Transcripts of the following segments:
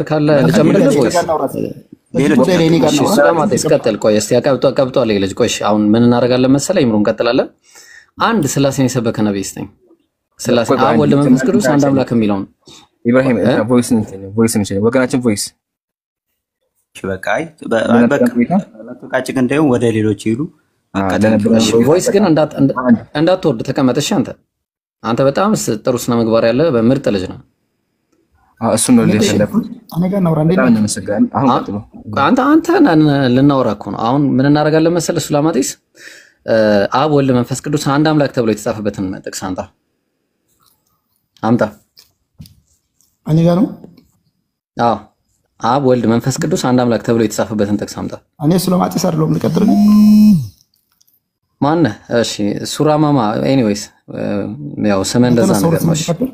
ካለ ልጨምርልህ ወይስ ሌሎች ሰላማት ይስቀጥል? ቆይ እስቲ ቀብጧል ልጅ። ቆይ አሁን ምን እናደርጋለን መሰለህ? ይምሩን እንቀጥላለን። አንድ ስላሴን የሰበከ ነብይ ይስተኝ ስላሴ አብ ወልድ መንፈስ ቅዱስ አንድ አምላክ የሚለውን ኢብራሂም ቮይስ ነው ወገናችን ቮይስ በቃ በቃጭ እንደው ወደ ሌሎች ይሉ ቮይስ ግን እንዳትወርድ ተቀመጥሽ። አንተ በጣም ጥሩ ስነ ምግባር ያለ በምርጥ ልጅ ነው። እሱ ነው ለተለፈው አንተ ልናወራ እኮ ነው። አሁን ምን እናደርጋለን መሰለህ? ሱላማጢስ አብ ወልድ መንፈስ ቅዱስ አንድ አምላክ ተብሎ የተጻፈበትን ጥቅስ አምጣ። እኔ ጋር ነው። አዎ አብ ወልድ መንፈስ ቅዱስ አንድ አምላክ ተብሎ የተጻፈበትን ጥቅስ አምጣ። እኔ ሱላማጢስ አይደለም ልቀጥል ነው። ማነህ? እሺ ሱራማማ ኤኒዌይስ ያው ስም እንደዛ ነገር ነው።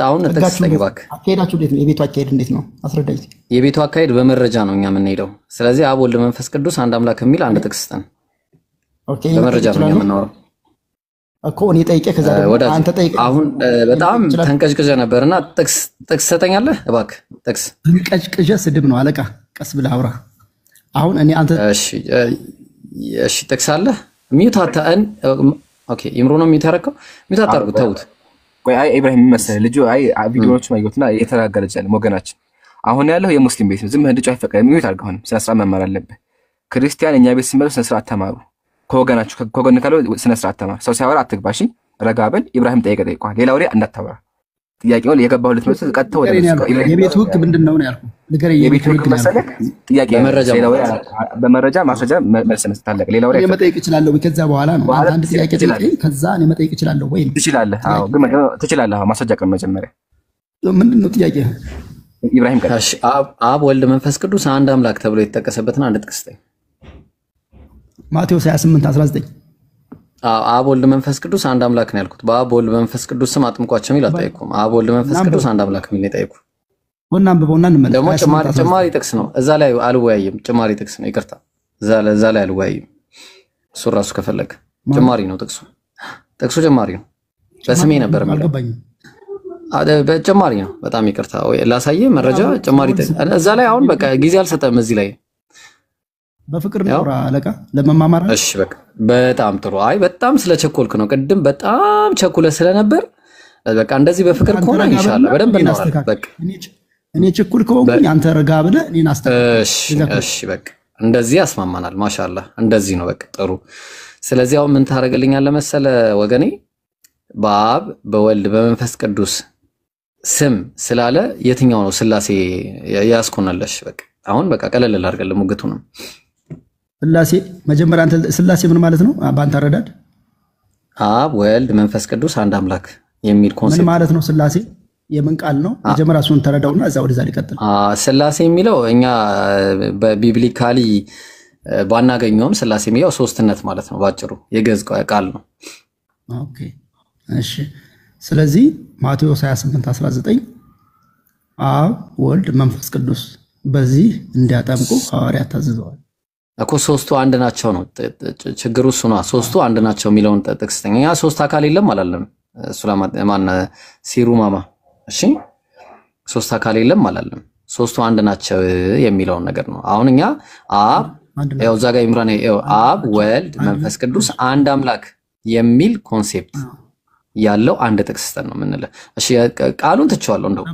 አሁን ጥቅስ ጠይባክ አካሄዳችሁ እንዴት ነው? የቤቱ አካሄድ እንዴት ነው? አስረዳኝ። የቤቱ አካሄድ በመረጃ ነው እኛ የምንሄደው። ስለዚህ አብ ወልድ መንፈስ ቅዱስ አንድ አምላክ የሚል አንድ ጥቅስ ጠን። ኦኬ በመረጃ ነው የምናወራው እኮ እኔ ጠይቄ ከዛ ደግሞ አንተ ጠይቄ። አሁን በጣም ተንቀጭቅጀ ነበርና ጥቅስ ሰጠኛለህ እባክህ። ጥቅስ ተንቀጭቅጀ ስድብ ነው አለቃ። ቀስ ብለህ አውራ። አሁን እኔ አንተ እሺ ጥቅስ አለ ሚዩት አታን። ኦኬ ይምሩ ነው ሚዩት ያረከው። ሚዩት አታርጉ ተውት። ቆይ ኢብራሂም መሰለ ልጁ ቪዲዮዎችን አይጎትና እየተናገረች ያለ ወገናችን አሁን ያለው የሙስሊም ቤት ነው። ዝም ህድጫ አይፈቀድም። ሚዩት አድርገው ስነ ስርዓት መማር አለብህ። ክርስቲያን እኛ ቤት ሲመጡ ስነ ስርዓት ተማሩ። ከወገናችሁ ከወገን ካለው ስነ ስርዓት ተማር። ሰው ሲያወራ አትግባሽ፣ ረጋ በል። ኢብራሂም ጠይቀዋል። ሌላ ወሬ እንዳታወራ። ጥያቄውን የገባው ልትመልስ ቀጥታ ወደ የቤቱ ህግ ምንድነው ነው ያልኩህ? ንገረኝ። የቤቱ ህግ መሰለህ ጥያቄ በመረጃ ማስረጃ መልስ መስጠት አለቀ። ሌላ ወሬ መጠየቅ እችላለሁ። ከዛ በኋላ ነው አንድ ጥያቄ ጠይቀኝ። ከዛ እኔ መጠየቅ እችላለሁ ወይ? ትችላለህ። አዎ ግን ትችላለህ። ማስረጃ ቀን መጀመሪያ ምንድነው ጥያቄ? ኢብራሂም ቀጥታ አብ ወልድ መንፈስ ቅዱስ አንድ አምላክ ተብሎ የተጠቀሰበትን አንድ ጥቅስ ጠይቅ። ማቴዎስ 28:19 አብ ወልድ መንፈስ ቅዱስ አንድ አምላክ ነው ያልኩት። በአብ ወልድ መንፈስ ቅዱስ ስም አጥምቋቸው የሚል አልጠየኩም። አብ ወልድ መንፈስ ቅዱስ አንድ አምላክ የሚል ነው የጠየኩት። ወና አንብበውና እንመለስ። ደግሞ ጭማሪ ጥቅስ ነው እዛ ላይ አልወያይም። ጭማሪ ጥቅስ ነው ይቅርታ፣ እዛ ላይ አልወያይም። እሱ ራሱ ከፈለገ ጭማሪ ነው ጥቅሱ ጭማሪ ነው። በስሜ ነበር ማለት በጭማሪ ነው። በጣም ይቅርታ ላሳየ መረጃ ጭማሪ ጥቅስ እዛ ላይ አሁን በቃ ጊዜ አልሰጠም እዚህ ላይ በፍቅር ነው አለቃ ለመማማር። እሺ በቃ በጣም ጥሩ። አይ በጣም ስለቸኮልክ ነው። ቅድም በጣም ቸኩለ ስለነበር በቃ እንደዚህ በፍቅር ከሆነ ኢንሻአላህ በደንብ እናወራለን። በቃ እኔ ቸኩል ከሆንኩኝ አንተ ረጋ ብለህ እኔን አስተካክል። እሺ በቃ እንደዚህ ያስማማናል። ማሻአላህ እንደዚህ ነው በቃ ጥሩ። ስለዚህ አሁን ምን ታደርግልኛለህ መሰለ ወገኔ? በአብ በወልድ በመንፈስ ቅዱስ ስም ስላለ የትኛው ነው ስላሴ ያስኮናለሽ? በቃ አሁን በቃ ቀለል አድርገን ሙግቱ ነው ስላሴ መጀመሪያ አንተ ስላሴ ምን ማለት ነው በአንተ አረዳድ? አብ ወልድ መንፈስ ቅዱስ አንድ አምላክ የሚል ኮንሴፕት ምን ማለት ነው? ስላሴ የምን ቃል ነው? መጀመሪያ እሱን ተረዳውና እዛ ወደዛ ሊቀጥል። ስላሴ የሚለው እኛ በቢብሊካሊ ባናገኘውም ስላሴ የሚለው ሶስትነት ማለት ነው። ባጭሩ የግዕዝ ቃል ነው። ኦኬ እሺ። ስለዚህ ማቴዎስ 28:19 አብ ወልድ መንፈስ ቅዱስ በዚህ እንዲያጠምቁ ሐዋርያት ታዘዘዋል እኮ። ሶስቱ አንድ ናቸው ነው ችግሩ። እሱ ነው ሶስቱ አንድ ናቸው የሚለውን ጥቅስ ተኛ። ሶስት አካል የለም አላለም ሱላማን ሲሩ ማማ። እሺ ሶስት አካል የለም አላለም። ሶስቱ አንድ ናቸው የሚለውን ነገር ነው። አሁን እኛ አብ ያው እዛ ጋር ኢምራን አብ ወልድ መንፈስ ቅዱስ አንድ አምላክ የሚል ኮንሴፕት ያለው አንድ ጥቅስ ነው የምንለው። እሺ ቃሉን ትቼዋለሁ። እንደው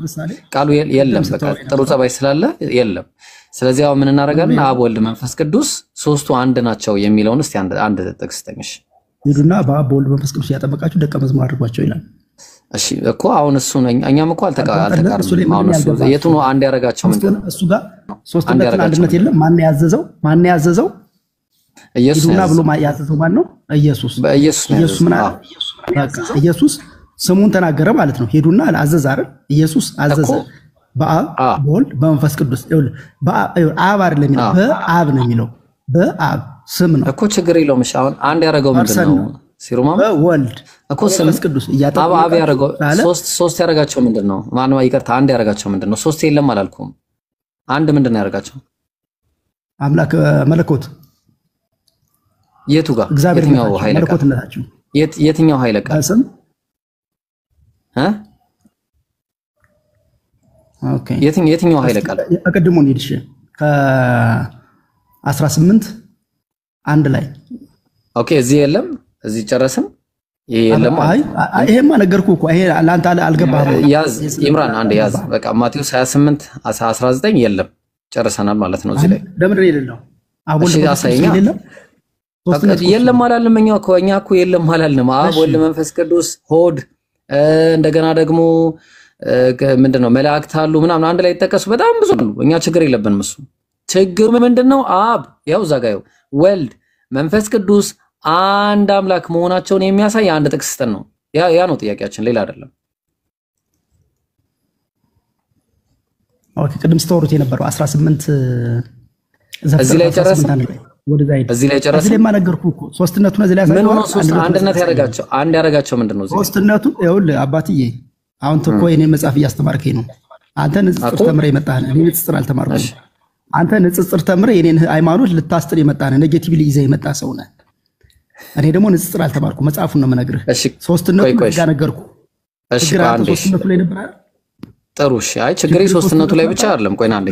ቃሉ የለም በቃ ጥሩ ጸባይ ስላለ የለም። ስለዚህ አሁን ምን እናደርጋለን? አብ ወልድ መንፈስ ቅዱስ ሶስቱ አንድ ናቸው የሚለውን እስቲ አንድ ጥቅስ ተኝሽ ይሉና በአብ ወልድ መንፈስ ቅዱስ ያጠመቃችሁ ደቀ መዝሙር አድርጓቸው ይላል። እሺ እኮ አሁን እሱ እኛም እኮ አልተቃረንም። አሁን እሱ የቱ ነው አንድ ያደረጋቸው? ምንድን ነው እሱ ጋር ሶስትነት አንድነት የለም። ማን ያዘዘው? ኢየሱስ ይሉና ብሎ ያዘዘው ማን ነው? ኢየሱስ። ኢየሱስ ምን አለ? ኢየሱስ ስሙን ተናገረ ማለት ነው። ሄዱና አዘዘ አይደል? ኢየሱስ አዘዘ በአብ በወልድ በመንፈስ ቅዱስ። አብ አይደለም የሚለው በአብ ነው የሚለው። በአብ ስም ነው እኮ ችግር የለውም። እሺ አሁን አንድ ያደረገው ምንድነው? ሲሩማ በወልድ እኮ መንፈስ ቅዱስ አብ ያደረገው ሶስት ያደረጋቸው ምንድነው? ማነው? ይቅርታ አንድ ያደረጋቸው ምንድነው? ሶስት የለም አላልኩም። አንድ ምንድነው ያደረጋቸው? አምላክ መለኮት። የቱ ጋር? የትኛው ኃይለ ቃል? የትኛው ኃይለ ቃል? ኦኬ የትኛው ኃይለ ቃል አቀድሞ እንሂድሽ ከ18 አንድ ላይ ኦኬ እዚህ የለም እዚህ ጨረስን ይሄ የለም ይሄማ ነገርኩ እኮ ይሄ ላንተ አልገባህም ያዝ ኢምራን አንድ ያዝ በቃ ማቴዎስ 28 19 የለም ጨርሰናል ማለት ነው እዚህ ላይ ለምን የሌለው አቦል የለም አላልንም እኛ እኮ የለም አላልንም አብ ወልድ መንፈስ ቅዱስ ሆድ እንደገና ደግሞ ምንድነው መላእክት አሉ ምናምን አንድ ላይ ተጠቀሱ በጣም ብዙ አሉ እኛ ችግር የለብንም እሱ ችግሩ ምንድነው አብ ያው ዛጋዩ ወልድ መንፈስ ቅዱስ አንድ አምላክ መሆናቸውን የሚያሳይ አንድ ጥቅስ ነው ያ ነው ጥያቄያችን ሌላ አይደለም ኦኬ ቅድም ስታወሩት የነበረው 18 እዚህ ላይ ጨረስን እዚህ ላይ ጨረስን እዚህ ላይ ማነገርኩ እኮ ሶስትነቱን እዚህ ላይ ያሳየው አንድነት ያረጋቸው ምንድነው እዚህ ሶስትነቱ ይኸውልህ አባትዬ አሁን ተኮ የኔ መጽሐፍ እያስተማርከኝ ነው አንተ ንጽጽር ተምረህ የመጣህ እኔ ንጽጽር አልተማርኩም አንተ ንጽጽር ተምረህ የኔን ሃይማኖት ልታስጥር የመጣህ ኔጌቲቭሊ ይዘህ የመጣ ሰው ነህ እኔ ደግሞ ንጽጽር አልተማርኩም መጽሐፉን ነው የምነግርህ ሶስትነቱ ጋር ነገርኩ እሺ ሶስትነቱ ላይ ነበር አይደል ጥሩ እሺ አይ ችግሬ ሶስትነቱ ላይ ብቻ አይደለም ቆይና አንዴ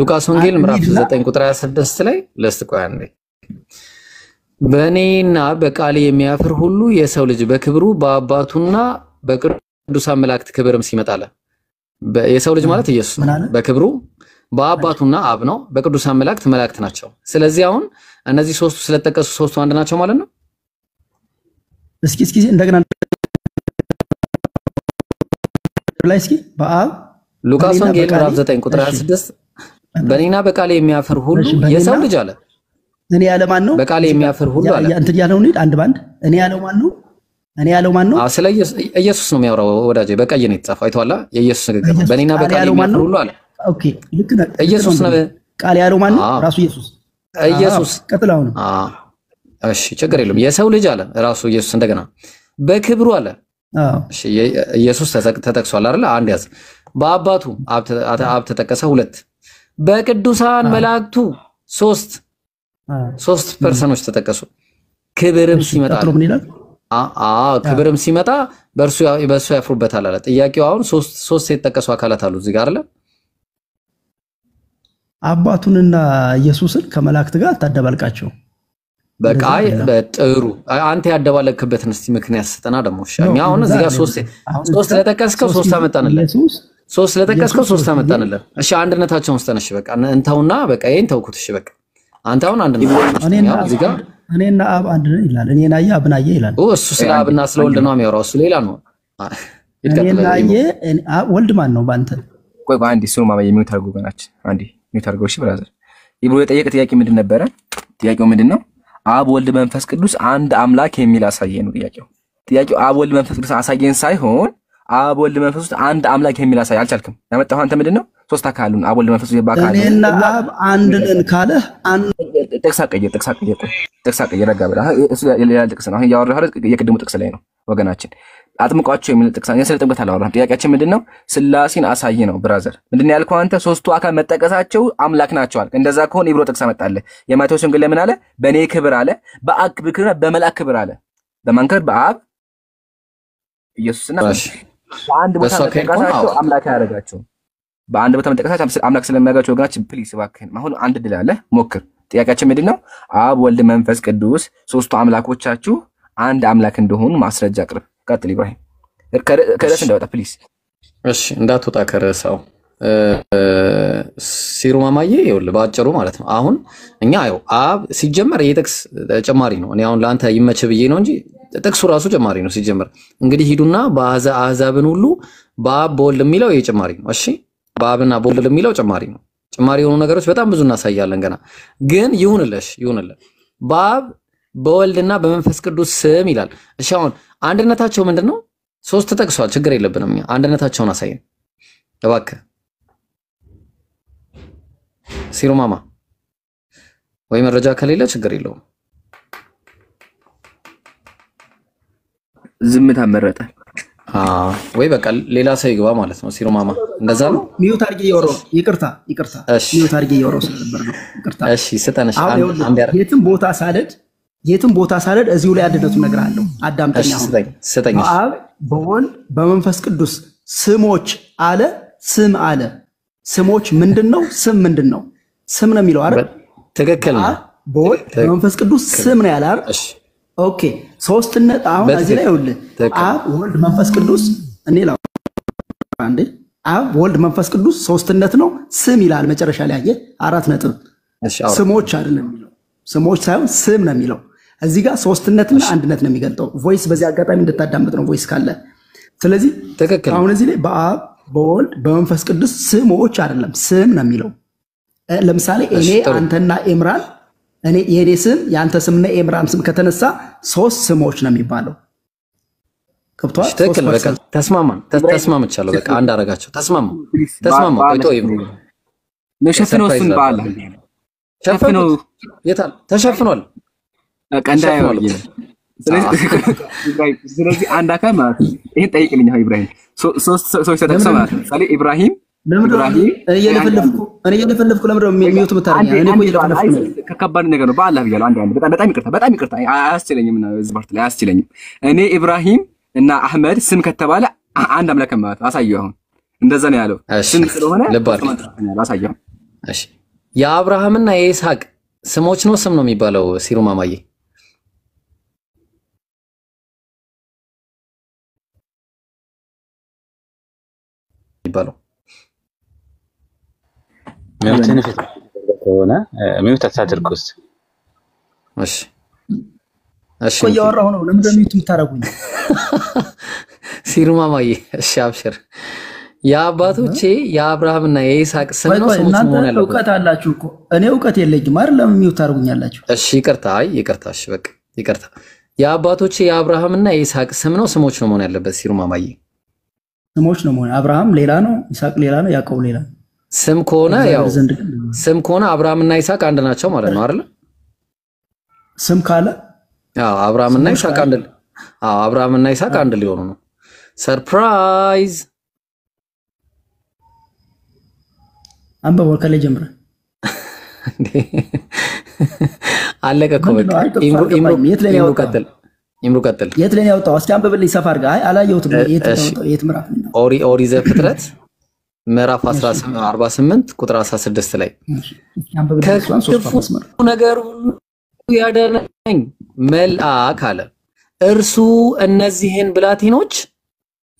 ሉቃስ ወንጌል ምዕራፍ 9 ቁጥር 26 ላይ ለስት ቆይ አንዴ በእኔና በቃሌ የሚያፍር ሁሉ የሰው ልጅ በክብሩ በአባቱና በቅዱሳን መላእክት ክብርም ሲመጣለ የሰው ልጅ ማለት ኢየሱስ በክብሩ በአባቱና አብ ነው በቅዱሳን መላእክት ናቸው ስለዚህ አሁን እነዚህ ሶስቱ ስለተጠቀሱ ሶስቱ አንድ ናቸው ማለት ነው እስኪ እንደገና ላይ እስኪ በአብ ሉቃስ ወንጌል ምዕራፍ 9 ቁጥር 26 በእኔና በቃሌ የሚያፍር ሁሉ የሰው ልጅ አለ እኔ ያለ ማን ነው በቃሌ የሚያፍር ሁሉ አለ እንትን ያለው ነው አንድ ባንድ እኔ ያለው ማን ነው ስለ ኢየሱስ ነው የሚያወራው ወዳጄ በቀይ ነው የተጻፈው አይተዋላ የኢየሱስ ንግግር በእኔና በቃሌ የሚያፍር ሁሉ አለ ኦኬ ልክ ነህ ኢየሱስ ነው ቃል ያለው ማን ነው ራሱ ኢየሱስ ቀጥላው ነው እሺ ችግር የለም የሰው ልጅ አለ ራሱ ኢየሱስ እንደገና በክብሩ አለ እሺ ኢየሱስ ተጠቅሷል አይደል አንድ ያዝ በአባቱ አብ ተጠቀሰ ሁለት በቅዱሳን መላእክቱ ሶስት ፐርሰኖች ተጠቀሱ ክብርም ሲመጣ ክብርም ሲመጣ በእርሱ ያፍሩበታል አለ ጥያቄው አሁን ሶስት የተጠቀሱ አካላት አሉ እዚህ ጋር አለ አባቱንና ኢየሱስን ከመላእክት ጋር ታደባልቃቸው በቃ በጥሩ አንተ ያደባለክበትን እስቲ ምክንያት ስጠና ደሞ እሺኛ አሁን እዚህ ጋር ሶስት ለተጠቀስከው ሶስት አመጣንልህ ሶስት ለተጠቀስከው ሶስት አመጣንልህ እሺ አንድነታቸውን ስጠነሽ በቃ እንተውና በቃ ይሄን ተውኩት እሺ በቃ አንተ አሁን አንድነታቸው እዚህ ጋር እኔና አብ አንድ ነን ይላል እኔና አብና ይላል እሱ ስለ አብና ስለ ወልድ ነው የሚያወራው እሱ ሌላ ነው እኔና ወልድ ማን ነው ባንተ ቆይ አንዴ ሱሩ ማማ የሚው ታርጉ ገናችን አንዴ የሚው ታርጉ እሺ ብራዘር ይብሮ የጠየቀ ጥያቄ ምንድን ነበረ ጥያቄው ምንድነው አብ ወልድ መንፈስ ቅዱስ አንድ አምላክ የሚል አሳየን ነው ጥያቄው አብ ወልድ መንፈስ ቅዱስ አሳየን ሳይሆን አብ ወልድ መንፈስ ቅዱስ አንድ አምላክ የሚል አሳይ አልቻልክም ያመጣው አንተ ምንድነው ሶስት አካሉን አብ ወልድ መንፈስ ቅዱስ በአካል እኔና አብ አንድ ነን ካለ አንድ ጥቅሳቀየ ረጋበላ እሱ ሌላ ጥቅስ ነው አሁን ያወራው የቅድሙ ጥቅስ ላይ ነው ወገናችን አጥምቋቸው የሚል ጥቅስ ነው ስለ ጥምቀት አላወራም ጥያቄያችን ምንድነው ስላሴን አሳይ ነው ብራዘር ምንድነው ያልከው አንተ ሶስቱ አካል መጠቀሳቸው አምላክ ናቸው አልክ እንደዛ ከሆነ ይብሮ ጥቅስ አመጣለ የማቴዎስ ወንጌል ለምን አለ በኔ ክብር አለ በአብ ክብር በመላእክት ክብር አለ በማንከር በአብ ኢየሱስና በአንድ ቦታ መጠቀሳቸው አምላክ ያደርጋቸው በአንድ ቦታ መጠቀሳቸው አምላክ ስለሚያደርጋቸው ወገናችን ፕሊስ እባክህን አሁን አንድ ድል አለ ሞክር ጥያቄያችን ምንድነው አብ ወልድ መንፈስ ቅዱስ ሶስቱ አምላኮቻችሁ አንድ አምላክ እንደሆኑ ማስረጃ አቅርብ ቀጥል ኢብራሂም ከረስ እንዳወጣ ፕሊስ እሺ እንዳትወጣ ከረሳው ሲሩ ማማዬ ይወል ባጭሩ ማለት ነው አሁን እኛ ያው አብ ሲጀመር የጥቅስ ተጨማሪ ነው እኔ አሁን ላንተ ይመች ብዬ ነው እንጂ ጥቅሱ ራሱ ጨማሪ ነው ሲጀመር እንግዲህ ሂዱና በአሕዛብን ሁሉ በአብ በወልድ የሚለው የጨማሪ ነው እሺ በአብና በወልድ የሚለው ጨማሪ ነው ጨማሪ የሆኑ ነገሮች በጣም ብዙ እናሳያለን ገና ግን ይሁንልህ በአብ በወልድና በመንፈስ ቅዱስ ስም ይላል እሺ አሁን አንድነታቸው ምንድነው ሶስት ተጠቅሷል ችግር የለብንም እኛ አንድነታቸውን አሳየን እባክህ ሲሩ ማማ ወይ መረጃ ከሌለ ችግር የለውም ዝምታ መረጠ ወይ በቃ ሌላ ሰው ይግባ ማለት ነው ሲሩ ማማ እንደዛ ነው ሚውት አድርጌ እያወራሁ ይቅርታ ሚውት አድርጌ እያወራሁ ስለነበር ነው ይቅርታ እሺ ስጠነሽ የትም ቦታ ሳለድ እዚሁ ላይ አንድነቱን እነግርሃለሁ አዳምጠኝ አሁን ስጠኝ በአብ በወልድ በመንፈስ ቅዱስ ስሞች አለ ስም አለ። ስሞች ምንድነው? ስም ምንድነው? ስም ነው የሚለው አይደል? ትክክል ነው። በወልድ በመንፈስ ቅዱስ ስም ነው ያለ አይደል? ኦኬ ሶስትነት አሁን እዚህ ላይ ይኸውልህ አብ ወልድ መንፈስ ቅዱስ እኔ ላው አንዴ አብ ወልድ መንፈስ ቅዱስ ሶስትነት ነው ስም ይላል መጨረሻ ላይ አየህ 4 ነጥብ ስሞች አይደለም የሚለው ስሞች ሳይሆን ስም ነው የሚለው እዚህ ጋር ሶስትነትና አንድነት ነው የሚገልጠው ቮይስ በዚህ አጋጣሚ እንድታዳምጥ ነው ቮይስ ካለ ስለዚህ አሁን እዚህ ላይ በአብ በወልድ በመንፈስ ቅዱስ ስሞች አይደለም ስም ነው የሚለው ለምሳሌ እኔ አንተና ኤምራን እኔ የኔ ስም ያንተ ስምና ኤምራን ስም ከተነሳ 3 ስሞች ነው የሚባለው ከብቷል ትክክል በቃ ተስማምቻለሁ በቃ አንድ አረጋቸው ተስማማ ቆይቶ ይብሩ ለሸፍነው እሱን ባለ ሸፍነው የታል ተሸፍኗል በቃ እንዳይሆን ስለዚህ አንድ አካል ማለት ይሄን ጠይቅልኝ ኢብራሂም ሶስት ሰዎች ተጠቅሰው ማለት ለምሳሌ ኢብራሂም እኔ እየለፈለፍኩ ለምንድነው የሚዩት የምታረኛ እኔ እኮ እየለፈለፍኩ ከከባድ ነገር ነው በአላህ ብያለሁ አንድ በጣም ይቅርታ አያስችለኝም ነው እዚህ ባርት ላይ አያስችለኝም እኔ ኢብራሂም እና አህመድ ስም ከተባለ አንድ አምላክ ማለት አሳየው አሁን እንደዛ ነው ያለው ስም ስለሆነ አሳየው እሺ የአብርሃምና የይስሐቅ ስሞች ነው ስም ነው የሚባለው ሲሩ ማማዬ ይባላል ሚውትን ሆነ ሚውት አታድርጉስ እሺ እሺ እያወራሁ ነው ለምን እንደሚዩት የምታረጉኝ ሲሩ ማማዬ እሺ አብሽር የአባቶቼ የአብርሃምና የይስሐቅ ስም ነው ስሞች መሆን ያለው እውቀት አላችሁ እኮ እኔ እውቀት የለኝም አይደል ለምን ሚውት ታርጉኛላችሁ እሺ ይቅርታ እሺ በቃ ይቅርታ የአባቶቼ የአብርሃምና የይስሐቅ ስም ነው ስሞች ነው መሆን ያለበት ሲሩ ማማዬ ስሞች ነው መሆን አብርሃም ሌላ ነው ይስሐቅ ሌላ ነው ያዕቆብ ሌላ ስም ከሆነ አብርሃምና ይስሐቅ አንድ ናቸው ማለት ነው አይደል ስም ካለ አዎ አብርሃምና ይስሐቅ አንድ ሊሆኑ ነው ሰርፕራይዝ አንበበው ከላይ ጀምረ አለቀ እኮ በቃ ኢምሩ ቀጥል የት ላይ ያወጣው እስኪ አንበበልኝ ሰፋ አድርጋ አይ አላየሁትም የት ምዕራፍ ነው ኦሪ ዘፍጥረት ምዕራፍ 48 ቁጥር 16 ላይ ነገር ሁሉ ያዳነኝ መልአክ አለ እርሱ እነዚህን ብላቴኖች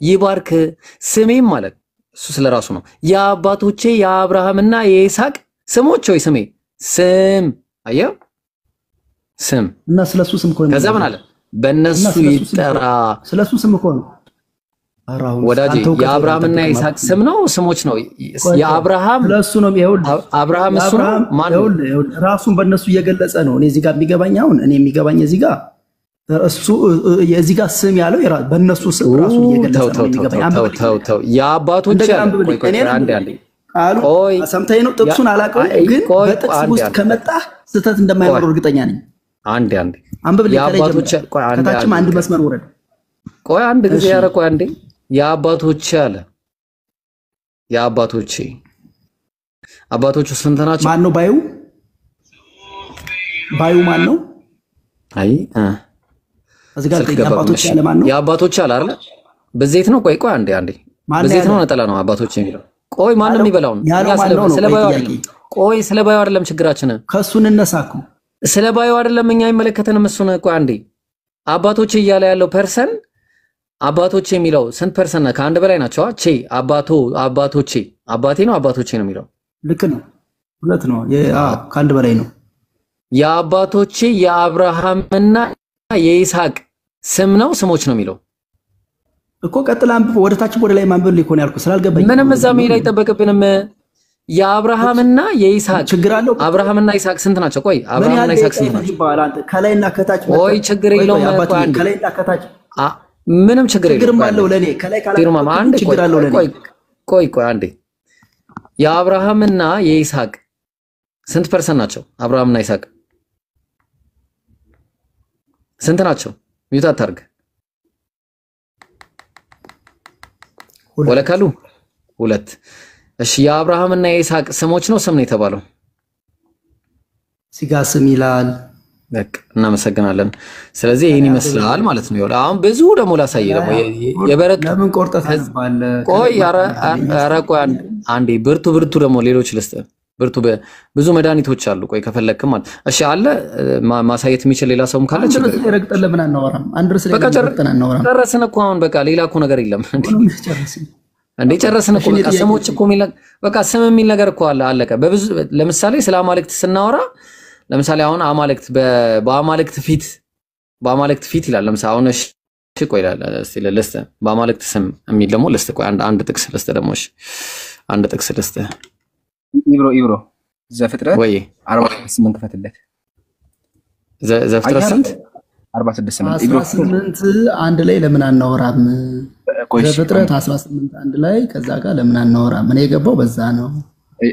ይባርክ ስሜም ማለት እሱ ስለራሱ ነው የአባቶቼ የአብርሃምና የይስሐቅ ስሞች ወይ ስም አየው ስም እና ስለሱ ስም ኮን ከዛ ምን አለ በእነሱ ይጠራ ስለሱ ስም ኮን ወዳጄ የአብርሃምና የይስሐቅ ስም ነው ስሞች ነው የአብርሃም ስለሱ ነው ይሄው አብርሃም እሱ ነው ማን ራሱን በእነሱ እየገለጸ ነው እኔ እዚህ ጋር የሚገባኝ አሁን እኔ የሚገባኝ እዚህ ጋር እሱ የዚህ ጋር ስም ያለው በእነሱ ስም ራሱ እየገለጸ ነው የሚገባኝ ተው የአባቶች አንዴ ቆይ ሰምተኝ ነው ጥቅሱን አላውቀውም ግን በጥቅስ ውስጥ ከመጣ ስተት እንደማይኖር እርግጠኛ ነኝ አንዴ አንብብ የአባቶች ከታችም አንድ መስመር ወረድ ቆይ አንድ ጊዜ ያረቁ አንዴ የአባቶች አለ የአባቶች አባቶቹ ስንት ናቸው ማን ነው ባዩ ማን ነው አይ እዚህ ጋር የአባቶች አለ ማን ነው የአባቶች አለ አይደል በዘይት ነው ቆይ አንዴ በዘይት ነው ነጠላ ነው አባቶች የሚለው ቆይ ማን ነው የሚበላው ቆይ ስለ ባዩ አይደለም ችግራችን ከሱ እንነሳኩ ስለ ባዩ አይደለም እኛ አይመለከተንም እሱን ቆይ አንዴ አባቶች እያለ ያለው ፐርሰን አባቶች የሚለው ስንት ፐርሰን ከአንድ በላይ ናቸው አባቶቼ አባቴ ነው አባቶቼ ነው የሚለው ልክ ነው ሁለት ነው ከአንድ በላይ ነው የአባቶቼ የአብርሃምና የይስሐቅ ስም ነው ስሞች ነው የሚለው እኮ ቀጥላ አንብብ ወደ ታች ወደ ላይ ማንበብ ሊሆን ያልኩ ስላልገባኝ ምንም እዛ መሄድ አይጠበቅብንም የአብርሃምና የይስሐቅ ችግር አለው አብርሃምና ይስሐቅ ስንት ናቸው ቆይ አብርሃምና ይስሐቅ ስንት ናቸው ከላይና ከታች ቆይ ችግር የለውም ከላይና ከታች ምንም ችግር የለውም አለው ለኔ ከላይ ካላችሁ ችግር አለው ለኔ ቆይ አንዴ የአብርሃምና የይስሐቅ ስንት ፐርሰንት ናቸው አብርሃምና ይስሐቅ ስንት ናቸው ሚውት አታርግ ወለካሉ ሁለት እሺ የአብርሃምና የይስሐቅ ስሞች ነው ስም ነው የተባለው ሲጋ ስም ይላል በቃ እናመሰግናለን። ስለዚህ ይሄን ይመስላል ማለት ነው። ይኸውልህ አሁን ብዙ ደግሞ ላሳይ ደግሞ የበረቱ ለምን ቆርጠህ ታነባለህ? ቆይ ኧረ ቆይ አንዴ ብርቱ ደግሞ ሌሎች ልስጥ ብርቱ ብዙ መድኃኒቶች አሉ። ቆይ ከፈለክም ማለት እሺ አለ ማሳየት የሚችል ሌላ ሰውም ካለ አንድ ርዕስ ላይ ረግጠን ለምን አናወራም? አንድ ርዕስ ላይ ረግጠን አናወራም? ጨረስን እኮ አሁን በቃ ሌላ እኮ ነገር የለም እንዴ ጨረስን እኮ በቃ ስሞች እኮ በቃ ስም የሚል ነገር እኮ አለ አለቀ። በብዙ ለምሳሌ ስለ አማልክት ስናወራ ለምሳሌ አሁን አማልክት በአማልክት ፊት ይላል። ለምሳሌ አሁን እሺ ቆይ ይላል እስቲ ለስተ በአማልክት ስም የሚል ደግሞ ልስጥ። ቆይ አንድ ጥቅስ ልስጥ ደግሞ እሺ አንድ ጥቅስ ልስጥ። ኢብሮ ዘፍጥረት ወይ 48 ከፈትለት ዘፍጥረት ስንት 48 ኢብሮ 18 አንድ ላይ ለምን አናወራም? ዘፍጥረት 18 አንድ ላይ ከዛ ጋር ለምን አናወራም? እኔ የገባው በዛ ነው።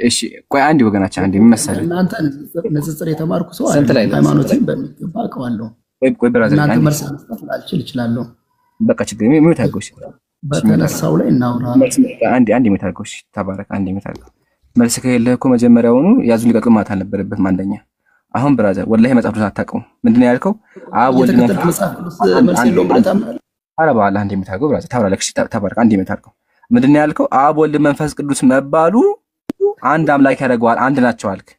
እሺ ቆይ አንድ ወገናችን አንድ መሰለኝ እናንተ ንጽጽር የተማርኩ ሰው ሃይማኖትን በሚገባ አውቀዋለሁ። ቆይ ብራዘር እናንተ መልስ መስጠት ላልችል እችላለሁ። በቃ ችግር ምን ታርጎሽ በተነሳው ላይ እናውራ። አንድ ታርጎሽ ተባረክ። አንድ ታርጎ መልስ ከሌለህ እኮ መጀመሪያውኑ ያዙን ልቀቅም ማለት አልነበረበትም። አንደኛ አሁን ብራዘር ወላሂ መጽሐፍ ቅዱስ አታውቀውም። ምንድነው ያልከው? አብ ወልድ መጽሐፍ ቅዱስ መልስ የለውም ብለህ ኧረ በኋላ አንድ ታርጎ ብራዘር ታብራለህ። ተባረክ። አንድ ታርጎ ምንድነው ያልከው? አብ ወልድ መንፈስ ቅዱስ መባሉ አንድ አምላክ ያደርገዋል፣ አንድ ናቸው አልክ።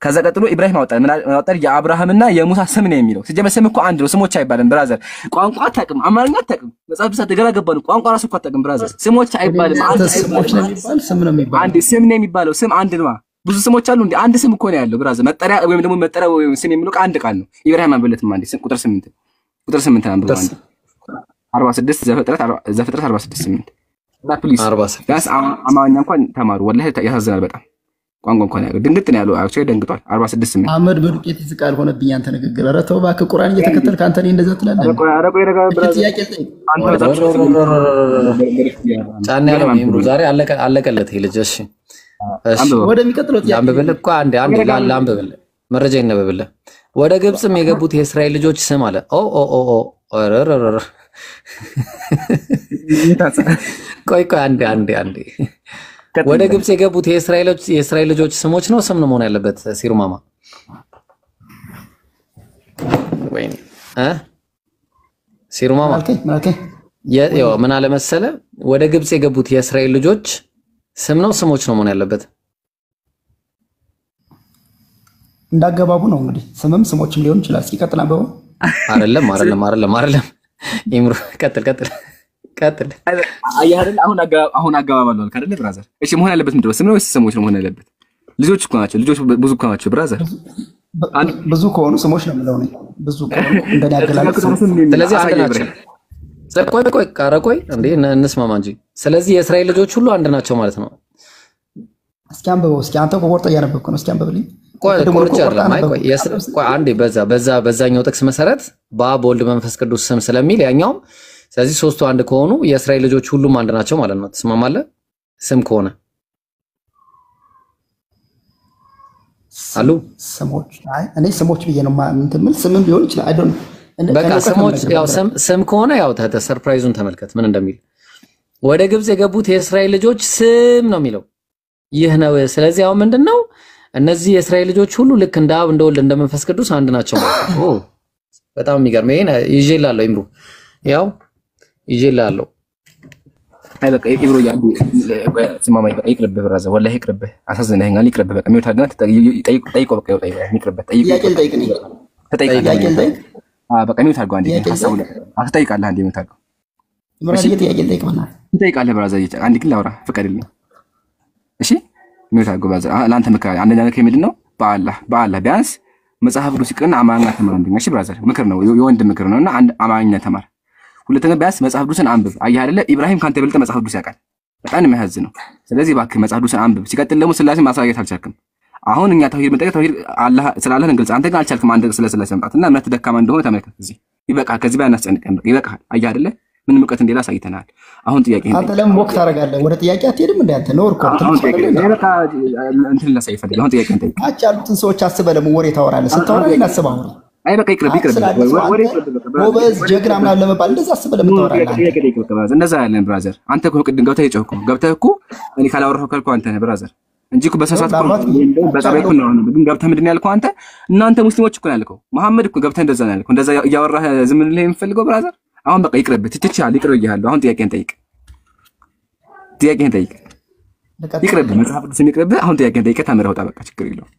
ከዛ ቀጥሎ ኢብራሂም አወጣል የአብርሃምና የሙሳ ስም ነው የሚለው። ሲጀመር ስም እኮ አንድ ነው፣ ስሞች አይባልም ብራዘር። ቋንቋ አታውቅም፣ አማርኛ አታውቅም፣ መጽሐፍ ቅዱስ ተገራገባን። ቋንቋ ራሱ እኮ አታውቅም ብራዘር። ስሞች አይባልም፣ አንድ ስሞች ነው የሚባል ስም ነው የሚባል አንድ ስም ነው የሚባለው። ስም አንድ ነው። ብዙ ስሞች አሉ እንዴ? አንድ ስም እኮ ነው ያለው ብራዘር። መጠሪያ ወይም ደግሞ መጠሪያ ወይም ስም የሚለው አንድ ቃል ነው። ኢብራሂም አንበለትም አንዴ ቁጥር 8 አንብበው አንዴ 46 ዘፍጥረት 46:8 እና ፕሊዝ ጋስ አማርኛ እንኳን ተማሩ። ወላሂ ያሳዝናል በጣም ቋንቋ እንኳን ያለው ድንግጥ ነው ያለው። አክቹዋሊ ደንግጧል። 46:8 አህመድ በዱቄት ይዝቃል ሆነብኝ አንተ ንግግር። ኧረ ተው እባክህ ቁርአን እየተከተልክ አንተ ነኝ እንደዛ ትላለህ። ጥያቄ ጠይቅ። ጫን ያለው ይምሩ ዛሬ አለቀለት ይሄ ልጅ። እሺ ወደሚቀጥለው ጥያቄ ላንብብልህ እኮ አንዴ ላንብብልህ፣ መረጃ ይነበብልህ። ወደ ግብጽም የገቡት የእስራኤል ልጆች ስም አለ ኦኦኦ ቆይ አንዴ ወደ ግብጽ የገቡት የእስራኤል ልጆች ስሞች ነው ስም ነው መሆን ያለበት? ሲሩማማ ወይ ሲሩማማ ያው ምን አለ መሰለ፣ ወደ ግብጽ የገቡት የእስራኤል ልጆች ስም ነው ስሞች ነው መሆን ያለበት? እንዳገባቡ ነው እንግዲህ ስምም ስሞችም ሊሆን ይችላል። እስኪ ቀጥል አንበው። አይደለም ይምሩ ቀጥል አያህ አይደል? አሁን አገባባለሁ አልክ አይደል ብራዘር? እሺ መሆን ያለበት ምንድነው? ስም ነው ወይስ ስሞች ነው መሆን ያለበት? ልጆች እኮ ናቸው። ልጆች ብዙ እኮ ናቸው ብራዘር። ብዙ ከሆኑ ስሞች ነው የምለው ነው። ብዙ ከሆኑ እንደኔ አገላለጽ። ስለዚህ አንድ ናቸው። ቆይ እንዴ እንስማማ እንጂ። ስለዚህ የእስራኤል ልጆች ሁሉ አንድ ናቸው ማለት ነው። እስኪ አንብበው። እስኪ አንተ ቆርጠ እያነበብክ ነው። እስኪ አንብብልኝ። ቆይ አንዴ በዛኛው ጥቅስ መሰረት በአብ ወልድ መንፈስ ቅዱስ ስም ስለሚል ያኛው ስለዚህ ሶስቱ አንድ ከሆኑ የእስራኤል ልጆች ሁሉም አንድ ናቸው ማለት ነው። ትስማማለህ? ስም ከሆነ አሉ ስሞች እኔ ስሞች ብዬ ነው እንትን የምልህ ስምም ሊሆን ይችላል። አይዶን በቃ ስሞች ያው ስም ከሆነ ያው ሰርፕራይዙን ተመልከት ምን እንደሚል። ወደ ግብጽ የገቡት የእስራኤል ልጆች ስም ነው የሚለው ይህ ነው። ስለዚህ አሁን ምንድነው እነዚህ የእስራኤል ልጆች ሁሉ ልክ እንደ አብ እንደ ወልድ እንደ መንፈስ ቅዱስ አንድ ናቸው ማለት ነው። በጣም የሚገርም ይሄን ይዤላለሁ ይምሩ ያው ይዤላለሁ። አይ በቃ ኢብሮ ያንዱ ስማማኝ በቃ ይቅርብህ ብራዘር፣ ወላሂ ይቅርብህ። አሳዝነኸኛል። ይቅርብህ በቃ ሚውት አድርገህ ጠይቆ በቃ ይቅርብህ። በቃ ሚውት አድርገው አንዴ ሐሳቡ ላይ አትጠይቃለህ። አንዴ ሚውት አድርገው ትጠይቃለህ ብራዘር። አንዴ ግን ላውራ ፍቀድልኝ እሺ? ሚውት አድርገው ብራዘር። ለአንተ ምክር አንደኛ ነገር ምንድን ነው? በአላህ ቢያንስ መጽሐፍ ቅዱስ ይቅርና አማርኛ ተማር። እሺ ብራዘር፣ ምክር ነው የወንድ ምክር ነውና አንድ አማርኛ ተማር። ሁለተኛ ቢያንስ መጽሐፍ ቅዱስን አንብብ። አየህ አይደለ ኢብራሂም ካንተ የበለጠ መጽሐፍ ቅዱስ ያውቃል። በጣም የሚያሳዝነው። ስለዚህ እባክህ መጽሐፍ ቅዱስን አንብብ። ሲቀጥል ደግሞ ስላሴን ማሳየት አልቻልክም። አሁን እኛ ተውሂድ መጠቀም ተውሂድ አላህ ስላላህ እንግልጽ፣ አንተ ግን አልቻልክም። አንተ ስለ ስላሴ መምጣትና እምነት ደካማ እንደሆነ ተመልከት። እዚህ ይበቃል። ከዚህ በላይ አናስጨንቅም። በቃ ይበቃል። አየህ አይደለ ምን ሙቀት እንደላ አሳይተናል። አሁን ጥያቄ አንተ ለምን ሞክ ታደርጋለህ? ወደ ጥያቄ አትሄድም እንዴ አንተ? ነው እኮ በቃ እንትን ላሳይ ፈልግ። አሁን ጥያቄ እንጠይቅ። አጭ ያሉትን ሰዎች አስበህ ለምን ወሬ ታወራለህ? ስታወራ እናስበው። አይ በቃ ይቅርብ። ጎበዝ ጀግና ምናምን ለመባል እንደዛ አስበህ ለምን ታወራለህ? እንደዛ ያለን ብራዘር። አንተ እኮ ቅድም ገብተህ የጮህኩ ገብተህ እኮ እኔ ካላወራሁ ካልኩ አንተ ነህ ብራዘር። እንጂ እኮ በሰሳት በጸባይ እኮ ነው። ግን ገብተህ ምንድን ነው ያልከው አንተ? እናንተ ሙስሊሞች እኮ ነው ያልከው። መሐመድ እኮ ገብተህ እንደዛ ነው ያልከው። እንደዛ እያወራህ ዝም ብለህ የምፈልገው ብራዘር፣ አሁን በቃ ይቅርብህ። ትችቻለህ፣ ይቅርብህ። አሁን ጥያቄን ጠይቅ። ይቅርብህ። መጽሐፍ ቅዱስ ይቅርብህ። አሁን ጥያቄን ጠይቀህ ተምረህ ወጣ። በቃ ችግር የለውም።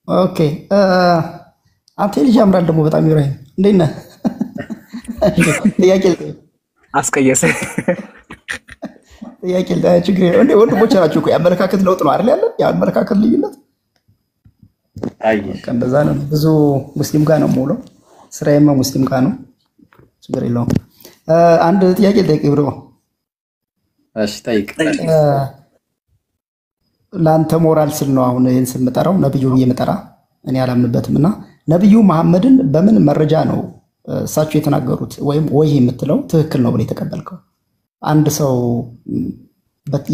ኦኬ አንተ ልጅ ያምራል ደግሞ በጣም ኢብራሂም፣ እንዴት ነህ? ጥያቄ አስቀየሰ ጥያቄ ችግር የለውም። እንዴ ወንድሞች ናቸው እኮ የአመለካከት ለውጥ ነው አይደል ያለ የአመለካከት ልዩነት። እንደዛ ነው። ብዙ ሙስሊም ጋር ነው የምውለው፣ ስራዬም ሙስሊም ጋር ነው። ችግር የለውም። አንድ ጥያቄ ልጠይቅ ብሮ። እሺ ጠይቅ። ለአንተ ሞራል ስል ነው አሁን ይህን ስምጠራው ነብዩ ብዬ የምጠራ እኔ አላምንበትም። እና ነብዩ መሐመድን በምን መረጃ ነው እሳቸው የተናገሩት ወይም ወይ የምትለው ትክክል ነው ብለህ የተቀበልከው? አንድ ሰው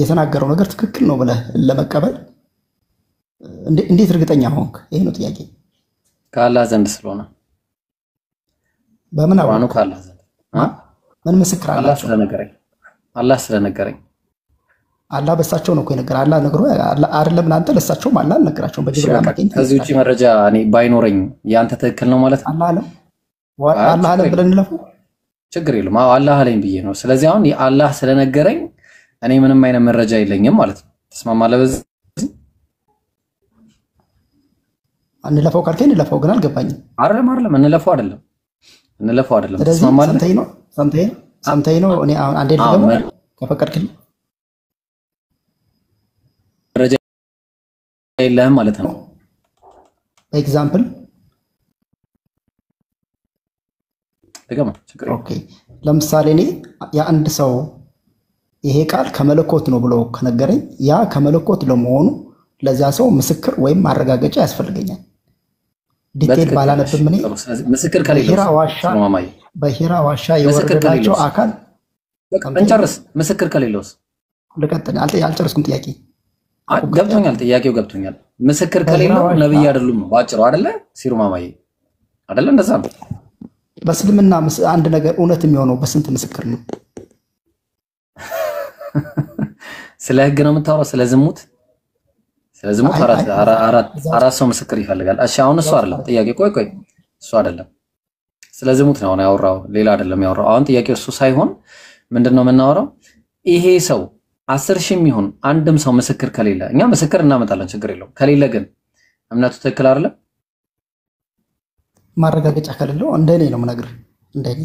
የተናገረው ነገር ትክክል ነው ብለህ ለመቀበል እንዴት እርግጠኛ ሆንክ? ይሄ ነው ጥያቄ። ከአላህ ዘንድ ስለሆነ። በምን አወቅ? ከአላህ ዘንድ ምን ምስክር አላቸው? አላህ ስለነገረኝ። አላህ በሳቸው ነው እኮ የነገረህ። አላህ ነግሮ አይደለም ለአንተ ለሳቸውም አላህ አልነገራቸውም። በጅብሪል አማካኝነት ከዚህ ውጪ መረጃ እኔ ባይኖረኝ ያንተ ትክክል ነው ማለት ነው። አላህ አለ ብለን እንለፈው ችግር የለም። አዎ አላህ አለኝ ብዬ ነው። ስለዚህ አሁን አላህ ስለነገረኝ እኔ ምንም አይነት መረጃ የለኝም ማለት ነው። ተስማማለህ? በዚህ እንለፈው ካልከኝ እንለፈው፣ ግን አልገባኝም። አይደለም እንለፈው አይደለም። ተስማማለህ? ሰምተኸኝ ነው። እኔ አሁን አንዴ ልገባ ከፈቀድክልኝ መረጃ የለህም ማለት ነው። ኤግዛምፕል ደገማ ችግር። ኦኬ ለምሳሌ እኔ የአንድ ሰው ይሄ ቃል ከመለኮት ነው ብሎ ከነገረኝ ያ ከመለኮት ለመሆኑ ለዚያ ሰው ምስክር ወይም ማረጋገጫ ያስፈልገኛል። ዲቴል ባላነብም እኔ ምስክር ከሌለው በሂራ ዋሻ የወረደላቸው አካል እንጨርስ። ምስክር ከሌለውስ ልቀጥል? አልጨርስኩም። ጥያቄ ገብቶኛል። ጥያቄው ገብቶኛል። ምስክር ከሌለው ነብይ አይደሉም ነው ባጭሩ አይደለ? ሲሩ ማማዬ አይደለ? እንደዛ ነው። በእስልምና አንድ ነገር እውነት የሚሆነው በስንት ምስክር ነው? ስለ ህግ ነው የምታወራው? ስለ ዝሙት አራት ሰው ምስክር ይፈልጋል። እሺ አሁን እሱ አይደለም ጥያቄ። ቆይ እሱ አይደለም። ስለ ዝሙት ነው ያወራው፣ ሌላ አይደለም ያወራው። አሁን ጥያቄው እሱ ሳይሆን ምንድነው የምናወራው? ይሄ ሰው 10,000 ይሁን አንድም ሰው ምስክር ከሌለ እኛ ምስክር እናመጣለን፣ ችግር የለውም። ከሌለ ግን እምነቱ ትክክል አይደለም። ማረጋገጫ ከሌለው እንደኔ ነው የምነግርህ። እንደኔ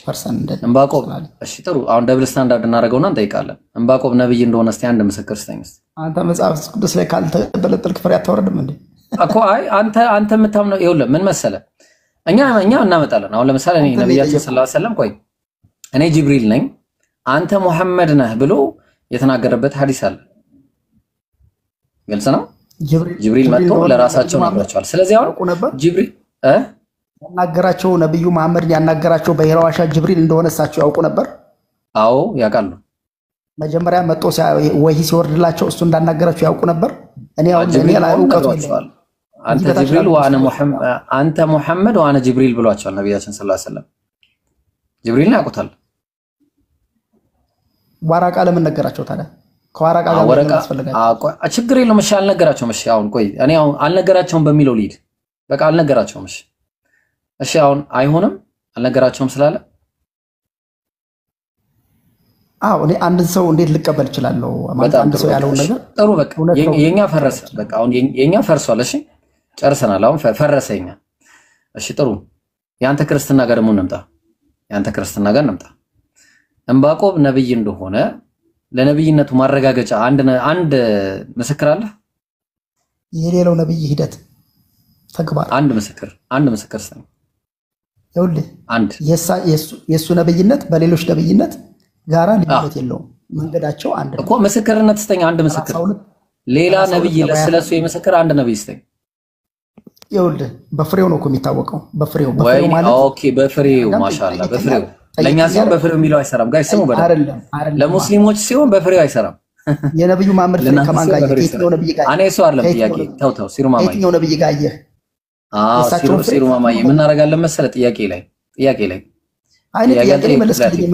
ፐርሰን እንደኔ እንባቆብ። እሺ ጥሩ። አሁን ደብል ስታንዳርድ እናደርገውና እንጠይቃለን። እንባቆብ ነብይ እንደሆነ እስቲ አንድ ምስክር ስጠኝ እስቲ። አንተ መጽሐፍ ቅዱስ ላይ ካልተበለጠልክ ፍሬ አታወርድም እንዴ? እኮ አይ አንተ የምታምነው ይኸውልህ ምን መሰለህ፣ እኛ እናመጣለን። አሁን ለምሳሌ እኔ ነብያችን ሰለላሁ ዐለይሂ ወሰለም ቆይ እኔ ጅብሪል ነኝ አንተ ሙሐመድ ነህ ብሎ የተናገረበት ሐዲስ አለ። ግልጽ ነው። ጅብሪል መጥቶ ለራሳቸው ነግሯቸዋል። ስለዚህ አሁን ጅብሪል ያናገራቸው ነብዩ መሐመድን ያናገራቸው በሂራ ዋሻ ጅብሪል እንደሆነ እሳቸው ያውቁ ነበር። አዎ ያውቃሉ። መጀመሪያ መጥቶ ወሂ ሲወርድላቸው እሱ እንዳናገራቸው ያውቁ ነበር። እኔ ላይ እውቀቱ የለም። አንተ ጅብሪል ወአነ ሙሐመድ አንተ ሙሐመድ ወአነ ጅብሪል ብሏቸዋል ነብያችን ሰለላሁ ዐለይሂ ወሰለም። ጅብሪልን ያውቁታል። ዋራቃ ለምን ነገራቸው ታዲያ? ከዋራቃ ጋር ያስፈልጋል። ችግር የለውም። እሺ አልነገራቸውም። እሺ አሁን ቆይ እኔ አሁን አልነገራቸውም በሚለው ልሂድ። በቃ አልነገራቸውም። እሺ አሁን አይሆንም አልነገራቸውም ስላለ እኔ አንድ ሰው እንዴት ልቀበል እችላለሁ? ማለት አንድ ሰው ያለውን ነገር ጥሩ በቃ የኛ ፈረሰ። በቃ አሁን የኛ ፈርሷል። እሺ ጨርሰናል። አሁን ፈረሰ የኛ። እሺ ጥሩ። ያንተ ክርስትና ጋር ደግሞ እንምጣ። እንባቆብ ነብይ እንደሆነ ለነብይነቱ ማረጋገጫ አንድ ምስክር አለ። የሌላው ነብይ ሂደት ተግባር አንድ ምስክር ሰኝ ይኸውልህ አንድ የሱ ነብይነት በሌሎች ነብይነት ጋራ ልዩነት የለውም። መንገዳቸው አንድ ነው እኮ። ምስክርነት ስተኛ አንድ ምስክር ሌላ ነብይ ለስለሱ የምስክር አንድ ነብይ ስተኝ ይኸውልህ በፍሬው ነው እኮ የሚታወቀው። በፍሬው ማለት ኦኬ። በፍሬው ማሻአላ በፍሬው ለኛ ሲሆን በፍሬው የሚለው አይሰራም። ጋር ሲሙ በደም ለሙስሊሞች ሲሆን በፍሬው አይሰራም። የነብዩ መሐመድ ከማን ጋር የትኛው ነብይ ጋር? እኔ እሱ አይደለም ጥያቄ። ተው ሲሩ ማማዬ የትኛው ነብይ ጋር? ሲሩ ማማዬ ምን እናደርጋለን መሰለ ጥያቄ ላይ አይኔ ጥያቄ መለስኩልኝ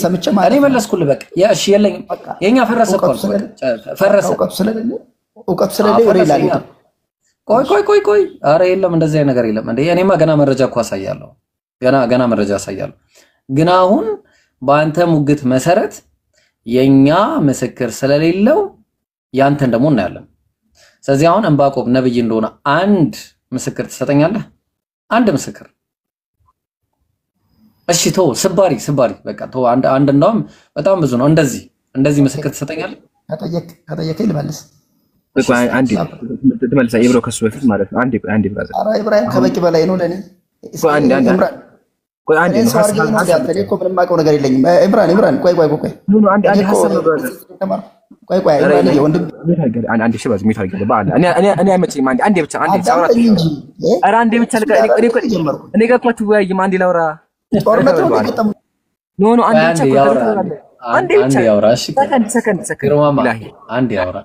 ሰምቼ ማለት እኔ መለስኩልህ በቃ ያ እሺ የለኝም የኛ ፈረሰ እኮ ፈረሰ እውቀቱ ስለሌለ ወሬ ይላል ቆይ አረ የለም እንደዚህ አይነት ነገር የለም እንዴ እኔማ ገና መረጃ እኮ አሳያለሁ ገና መረጃ አሳያለሁ ግን አሁን በአንተ ሙግት መሰረት የኛ ምስክር ስለሌለው ያንተን ደግሞ እናያለን ስለዚህ አሁን ዕንባቆም ነብይ እንደሆነ አንድ ምስክር ትሰጠኛለህ አንድ ምስክር እሺ ተው ስባሪ በቃ ተው አንድ እንደውም በጣም ብዙ ነው እንደዚህ ምስክር ትሰጠኛለህ ከጠየቀኝ ልመልስ አንዴ ትመልሳ ኢብሮ ከሱ በፊት ማለት ነው አንዴ ብራዘር ኧረ ኢብራሂም ከበቂ በላይ ነው ለኔ አንዴ እኮ ምንም አውቀው ነገር የለኝም ኢብራሂም ቆይ አንዴ ሐሳብ ነው ቆይ ኢብራሂም ወንድም አንዴ ሽባዝ የሚታገለ ባለ እኔ አይመችኝም አንዴ ብቻ ሳውራት ኧረ አንዴ ብቻ እኔ ጋር እኮ ትወያይም አንዴ ላውራ ጦርነት ነው ተቀጠም ኖ አንዴ ብቻ ያውራ እሺ ሰከንድ አንዴ ያውራ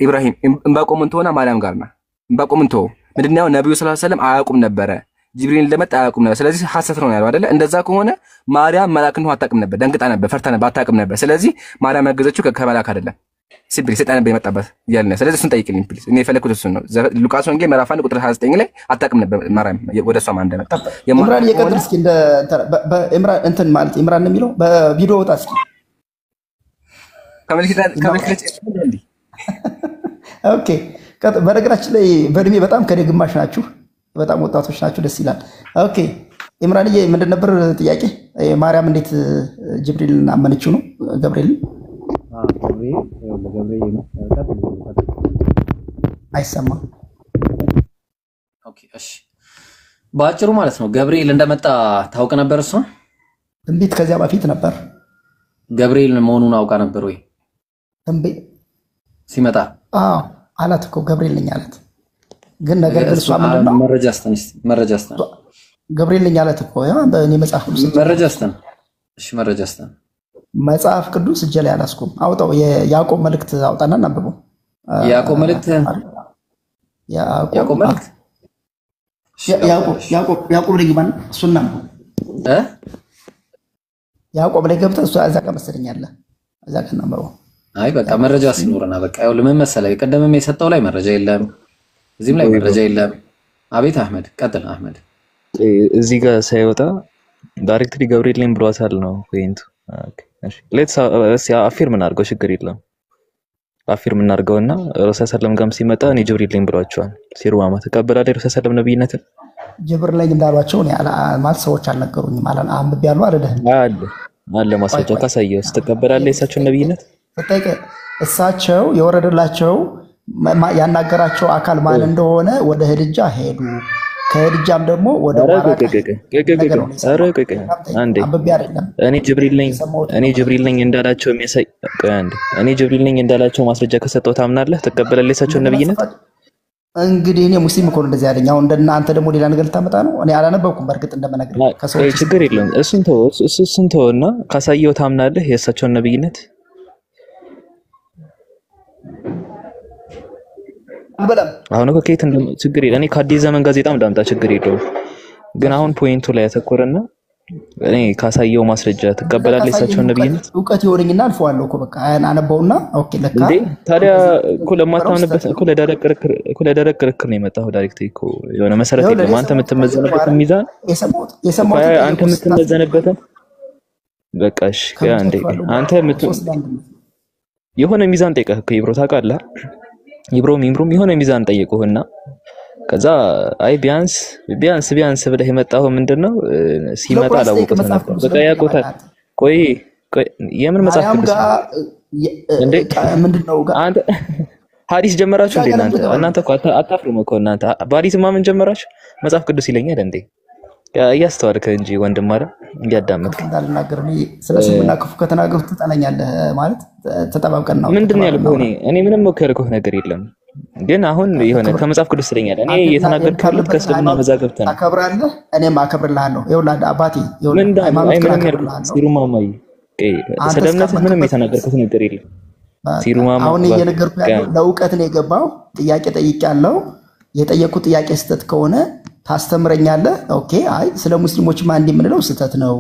ኢብራሂም ዕንባቆምን ተሆና ማርያም ጋር ነው ዕንባቆምን ተው ምንድነው ነብዩ ሰለላሁ ዐለይሂ ወሰለም አያውቁም ነበር ጅብሪል እንደመጣ አያውቁም ነበር ስለዚህ ሐሰት ነው ያለው አይደለ እንደዛ ከሆነ ማርያም መላክን አታውቅም ነበር ደንግጣ ነበር ፈርታ ነበር አታውቅም ነበር ስለዚህ ማርያም ያገዘችው ከመላክ አይደለም ሲብሪ ሰይጣን ነበር የመጣበት ያለና ስለዚህ እሱን ጠይቅልኝ ፕሊዝ እኔ የፈለኩት እሱን ነው ሉቃስ ወንጌል ምዕራፍ 1 ቁጥር 29 ላይ አታውቅም ነበር ማርያም ወደሷ ማን እንደመጣ ኢምራን የቀጥል እስኪ እንደ በኢምራን እንትን ማለት ኢምራን ነው የሚለው በቪዲዮ ወጣ እስኪ ከመልክለት እንዴ ኦኬ በነገራችን ላይ በእድሜ በጣም ከኔ ግማሽ ናችሁ በጣም ወጣቶች ናችሁ ደስ ይላል ኦኬ ኢምራንዬ ምንድን ነበር ጥያቄ ማርያም እንዴት ጅብሪልን አመነችው ነው ገብርኤል አይሰማም ኦኬ እሺ ባጭሩ ማለት ነው ገብርኤል እንደመጣ ታውቅ ነበር እሷ እንዴት ከዚያ በፊት ነበር ገብርኤል መሆኑን አውቃ ነበር ወይ እንዴ ሲመጣ አላት እኮ ገብርኤል ነኝ አላት ግን ነገር ግን እሷ ምንድነው መረጃ አስተን ገብርኤል ነኝ አላት እኮ ያ በእኔ መጽሐፍ ቅዱስ መረጃ አስተን እሺ መረጃ አስተን መጽሐፍ ቅዱስ እጄ ላይ አላስኩም አውጣው የያዕቆብ መልእክት አውጣና እናንብበው ያዕቆብ መልእክት ያዕቆብ ላይ ግባና እሱና ያዕቆብ ላይ ገብተህ እሱ እዛ ጋር መሰለኝ አለ እዛ ጋር እናንብበው አይ በቃ መረጃ ሲኖርና በቃ ያው ለምን መሰለኝ ቀደምም የሰጠው ላይ መረጃ የለም እዚህም ላይ መረጃ የለም አቤት አህመድ ቀጥል አህመድ እዚህ ጋር ሳይወጣ ዳይሬክትሊ ገብርኤልን ብሏታል ነው ፖይንቱ ኦኬ እሺ ሌትስ አፊርም እናድርገው ችግር የለም አፊርም እናድርገውና ረሱል ሰለላሁ ዐለይሂ ሲመጣ እኔ ጅብሪልን ብሏቸዋል ሲሩማማ ተቀበላለህ ረሱል ሰለላሁ ነብይነትን ጅብሪል እንዳሏቸው እኔ ማለት ሰዎች አልነገሩኝም አንብቤ ያለው አይደለም አለ ማስረጃ ካሳየው ተቀበላለህ የእሳቸውን ነብይነት ተጠይቀ እሳቸው የወረደላቸው ያናገራቸው አካል ማን እንደሆነ ወደ ህድጃ ሄዱ ከህድጃም ደግሞ ወደ እኔ ጅብሪል ነኝ እንዳላቸው የሚያሳይ እኔ ጅብሪል ነኝ እንዳላቸው ማስረጃ ከሰጠው ታምናለህ ተቀበላለህ የእሳቸውን ነብይነት እንግዲህ እኔ ሙስሊም እኮ እንደዚህ ያለኝ አሁን እንደናንተ ደግሞ ሌላ ነገር ልታመጣ ነው እኔ አላነበብኩም በእርግጥ እንደመነግርህ ከሰዎች ችግር የለም እሱን ተወውና ካሳየው ታምናለህ የእሳቸውን ነብይነት አሁን እኮ ከየት ችግር የለም እኔ ከአዲስ ዘመን ጋዜጣም እንዳምጣ ችግር የለውም ግን አሁን ፖይንቱ ላይ ያተኮረና እኔ ካሳየው ማስረጃ ተቀበላለህ የእሳቸውን ነብይነት እውቀት ይወርኝና አልፈዋለሁ እኮ በቃ አነበውና ኦኬ ለካ እንዴ ታዲያ እኮ ለማታምንበት እኮ ለደረቅ ክርክር ነው የመጣው ዳይሬክት እኮ የሆነ መሰረት የለም አንተ የምትመዘንበት ሚዛን አንተ የምትመዘንበት በቃ እሺ ያ እንዴ አንተ የሆነ ሚዛን ጠይቀህ እኮ ይብሮ ታውቃለህ ይብሮም የሆነ ሚዛን ጠይቀውና ከዛ አይ ቢያንስ ብለህ የመጣው ምንድነው ሲመጣ አላወቁት ነበር በቃ ያቆታል ቆይ የምን መጽሐፍ ቅዱስ እንዴ ምንድነው አንተ ሐዲስ ጀመራችሁ እንዴ እናንተ እኮ አታፍሩም እኮ እናንተ በሐዲስማ ምን ጀመራችሁ መጽሐፍ ቅዱስ ይለኛል እንዴ ያስተዋልከ እንጂ ወንድም ማለት እንዲያዳምጥ እንዳልናገር ስለስምና ክፉ ከተናገርኩ ትጠላኛለህ ማለት ተጠባብቀን ነው ምንድነው ያልኩህ እኔ ምንም ወከርኩህ ነገር የለም ግን አሁን የሆነ ከመጽሐፍ ቅዱስ ስለኛል እኔ የተናገርኩት ከስልምና መዛገብተ ነው አከብራለህ እኔም አከብርልሃለሁ ይኸውልህ አባቴ ይኸውልህ ሲሩማማይ ስለምነት ምንም የተናገርኩት ነገር የለም ሲሩማማ አሁን እየነገርኩህ ያለው ለእውቀት ነው የገባው ጥያቄ ጠይቄያለሁ የጠየቁት ጥያቄ ስተት ከሆነ ታስተምረኛለህ። ኦኬ አይ ስለ ሙስሊሞችማ እንዲህ የምንለው ስህተት ነው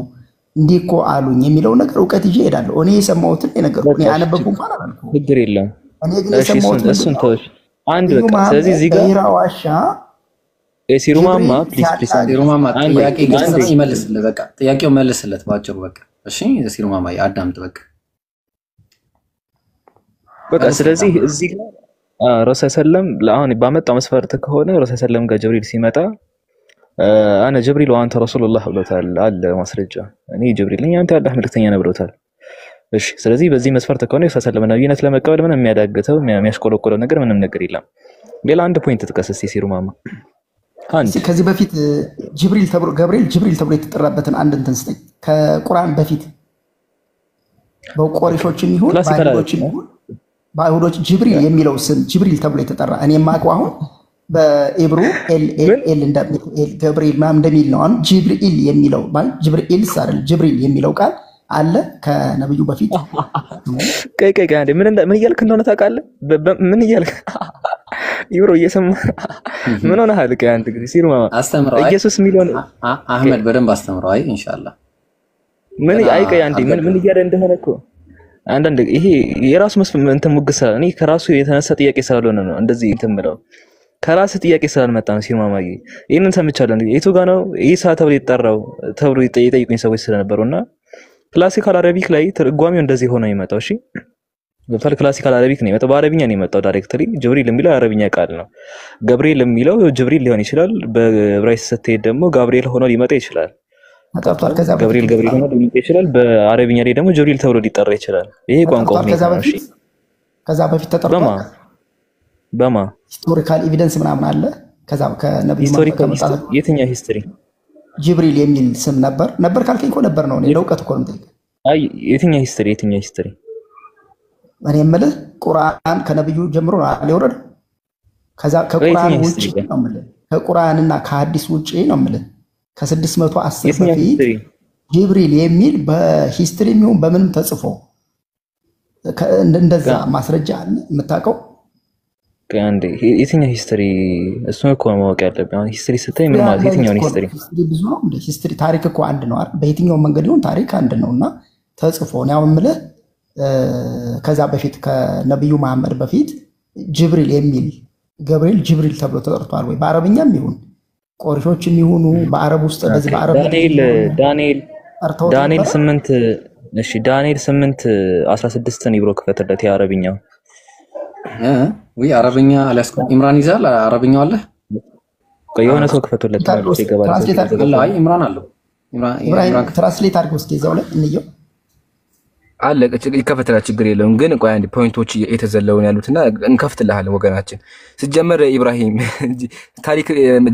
እንዲህ እኮ አሉኝ የሚለው ነገር እውቀት ይዤ እሄዳለሁ። እኔ የሰማሁትን የነገርኩህ እኔ ያነበብኩ እንኳን አላልኩም። ችግር የለም። እኔ ግን የሰማሁትን እሱን ተወሽ። አንድ በቃ ስለዚህ እዚህ ጋር ሂራ ዋሻ ሲሩማማ ፕሊዝ ሲሩማማ ጥያቄ ግልጽ ይመልስልህ። በቃ ጥያቄው መልስለት ባጭሩ። በቃ እሺ ሲሩማማ አዳምጥ። በቃ ስለዚህ እዚህ ጋር ረሱል ሰለም ለአሁን ባመጣው መስፈርት ከሆነ ረሱል ሰለም ጋር ጅብሪል ሲመጣ አነ ጅብሪል ወአንተ ረሱሉላህ ብሎታል አለ ማስረጃ። እኔ ጅብሪል ነኝ አንተ አላህ መልእክተኛ ነህ ብሎታል። እሺ ስለዚህ በዚህ መስፈርት ከሆነ ረሱል ሰለም ነብይነት ለመቀበል ምንም የሚያዳግተው የሚያሽቆለቆለው ነገር ምንም ነገር የለም። ሌላ አንድ ፖይንት ጥቀስ እስቲ ሲሩማማ። አንድ ከዚህ በፊት ጅብሪል ተብሎ ገብርኤል ጅብሪል ተብሎ የተጠራበትን አንድ እንትን ስጠኝ። ከቁርአን በፊት በቆሪሾችም ይሁን ባይሁዶችም ይሁን ባይሁዶች ጅብሪል የሚለው ስም ጅብሪል ተብሎ የተጠራ እኔ የማውቀው አሁን በኢብሩ ኤል ገብርኤል ምናምን እንደሚል ነው። አሁን ጅብሪል የሚለው ማለት ጅብሪል አይደል ጅብሪል የሚለው ቃል አለ ከነብዩ በፊት። ቀይ አንዴ ምን እያልክ እንደሆነ ታውቃለህ? ምን እያልክ ኢብሮ እየሰማ ምን ሆነ ሀልቀ አንተ ግዲ ሲሩማማ አስተምረው ኢየሱስ ሚሊዮን አህመድ በደንብ አስተምረው። አይ ኢንሻአላህ ምን ቀይ አንዴ ምን እያለ እንደሆነ እኮ አንዳንድ ይሄ የራሱ እንትን ሙግሳ እኔ ከራሱ የተነሳ ጥያቄ ስላልሆነ ነው እንደዚህ እንትን ብለው ከራስ ጥያቄ ስላልመጣ ነው። ሲሩማማዬ ይሄንን ሰምቻለሁ። የቱ ጋር ነው ኢሳ ተብሎ ይጠራው ተብሎ ይጠይቁኝ ሰዎች ስለነበሩና ክላሲካል አረቢክ ላይ ትርጓሜው እንደዚህ ሆኖ ይመጣው። እሺ በፈል ክላሲካል አረቢክ ነው የመጣው፣ በአረብኛ ነው የመጣው ዳይሬክትሊ። ጅብሪል የሚለው አረብኛ ቃል ነው። ገብርኤል የሚለው ጅብሪል ሊሆን ይችላል። በዕብራይስጥ ስትሄድ ደግሞ ጋብርኤል ሆኖ ሊመጣ ይችላል። ገብርኤል ሆኖ ሊመጣ ይችላል። በአረብኛ ላይ ደግሞ ጅብሪል ተብሎ ሊጠራ ይችላል። ይሄ ቋንቋው ነው። እሺ ከዛ በፊት ተጠርቷል። በማ ሂስቶሪካል ኤቪደንስ ምናምን አለ። ከዛ ከነብዩ ሂስቶሪካል የትኛው ሂስትሪ ጅብሪል የሚል ስም ነበር ካልከኝ እኮ ነበር ነው። እኔ ለውቀት እኮ ነው የምጠይቀው። አይ የትኛው ሂስትሪ እኔ የምልህ ቁርአን ከነብዩ ጀምሮ ነው የወረደው። ከዛ ከቁርአን ውጪ ነው የምልህ ከቁርአንና ከሐዲስ ውጪ ነው የምልህ ከ610 በፊት ጅብሪል የሚል በሂስትሪ የሚሆን በምንም ተጽፎ እንደዛ ማስረጃ አለ የምታውቀው? አንዴ የትኛው ሂስትሪ እሱን እኮ ማወቅ ያለብን። አሁን ሂስትሪ ስትይ ምን ማለት የትኛው ሂስትሪ? ሂስትሪ ብዙ ነው እንደ ሂስትሪ ታሪክ እኮ አንድ ነው አይደል? በየትኛው መንገድ ይሁን ታሪክ አንድ ነውና ተጽፎ ነው ያው የምልህ። ከዛ በፊት ከነብዩ መሐመድ በፊት ጅብሪል የሚል ገብርኤል ጅብሪል ተብሎ ተጠርቷል ወይ? በአረብኛም ይሁን ቆሪሾችም ይሁኑ በአረብ ውስጥ በዚህ በአረብ ዳንኤል 8 እሺ ዳንኤል 8:16 ኢብሮ ከፈተለት የአረብኛው ወይ አረብኛ አላስቆም ኢምራን ይዛል አረብኛው አለ የሆነ ሰው ከፈተለት ማለት ይገባል። አይ ኢምራን አለው ኢምራን ትራንስሌት አድርጎ እስኪ እዛው ላይ እንየው አለ ይከፈተላል። ችግር የለውም። ግን ቆይ አንድ ፖይንቶች የተዘለውን ያሉትና እንከፍትልሃለን ወገናችን። ሲጀመር ኢብራሂም ታሪክ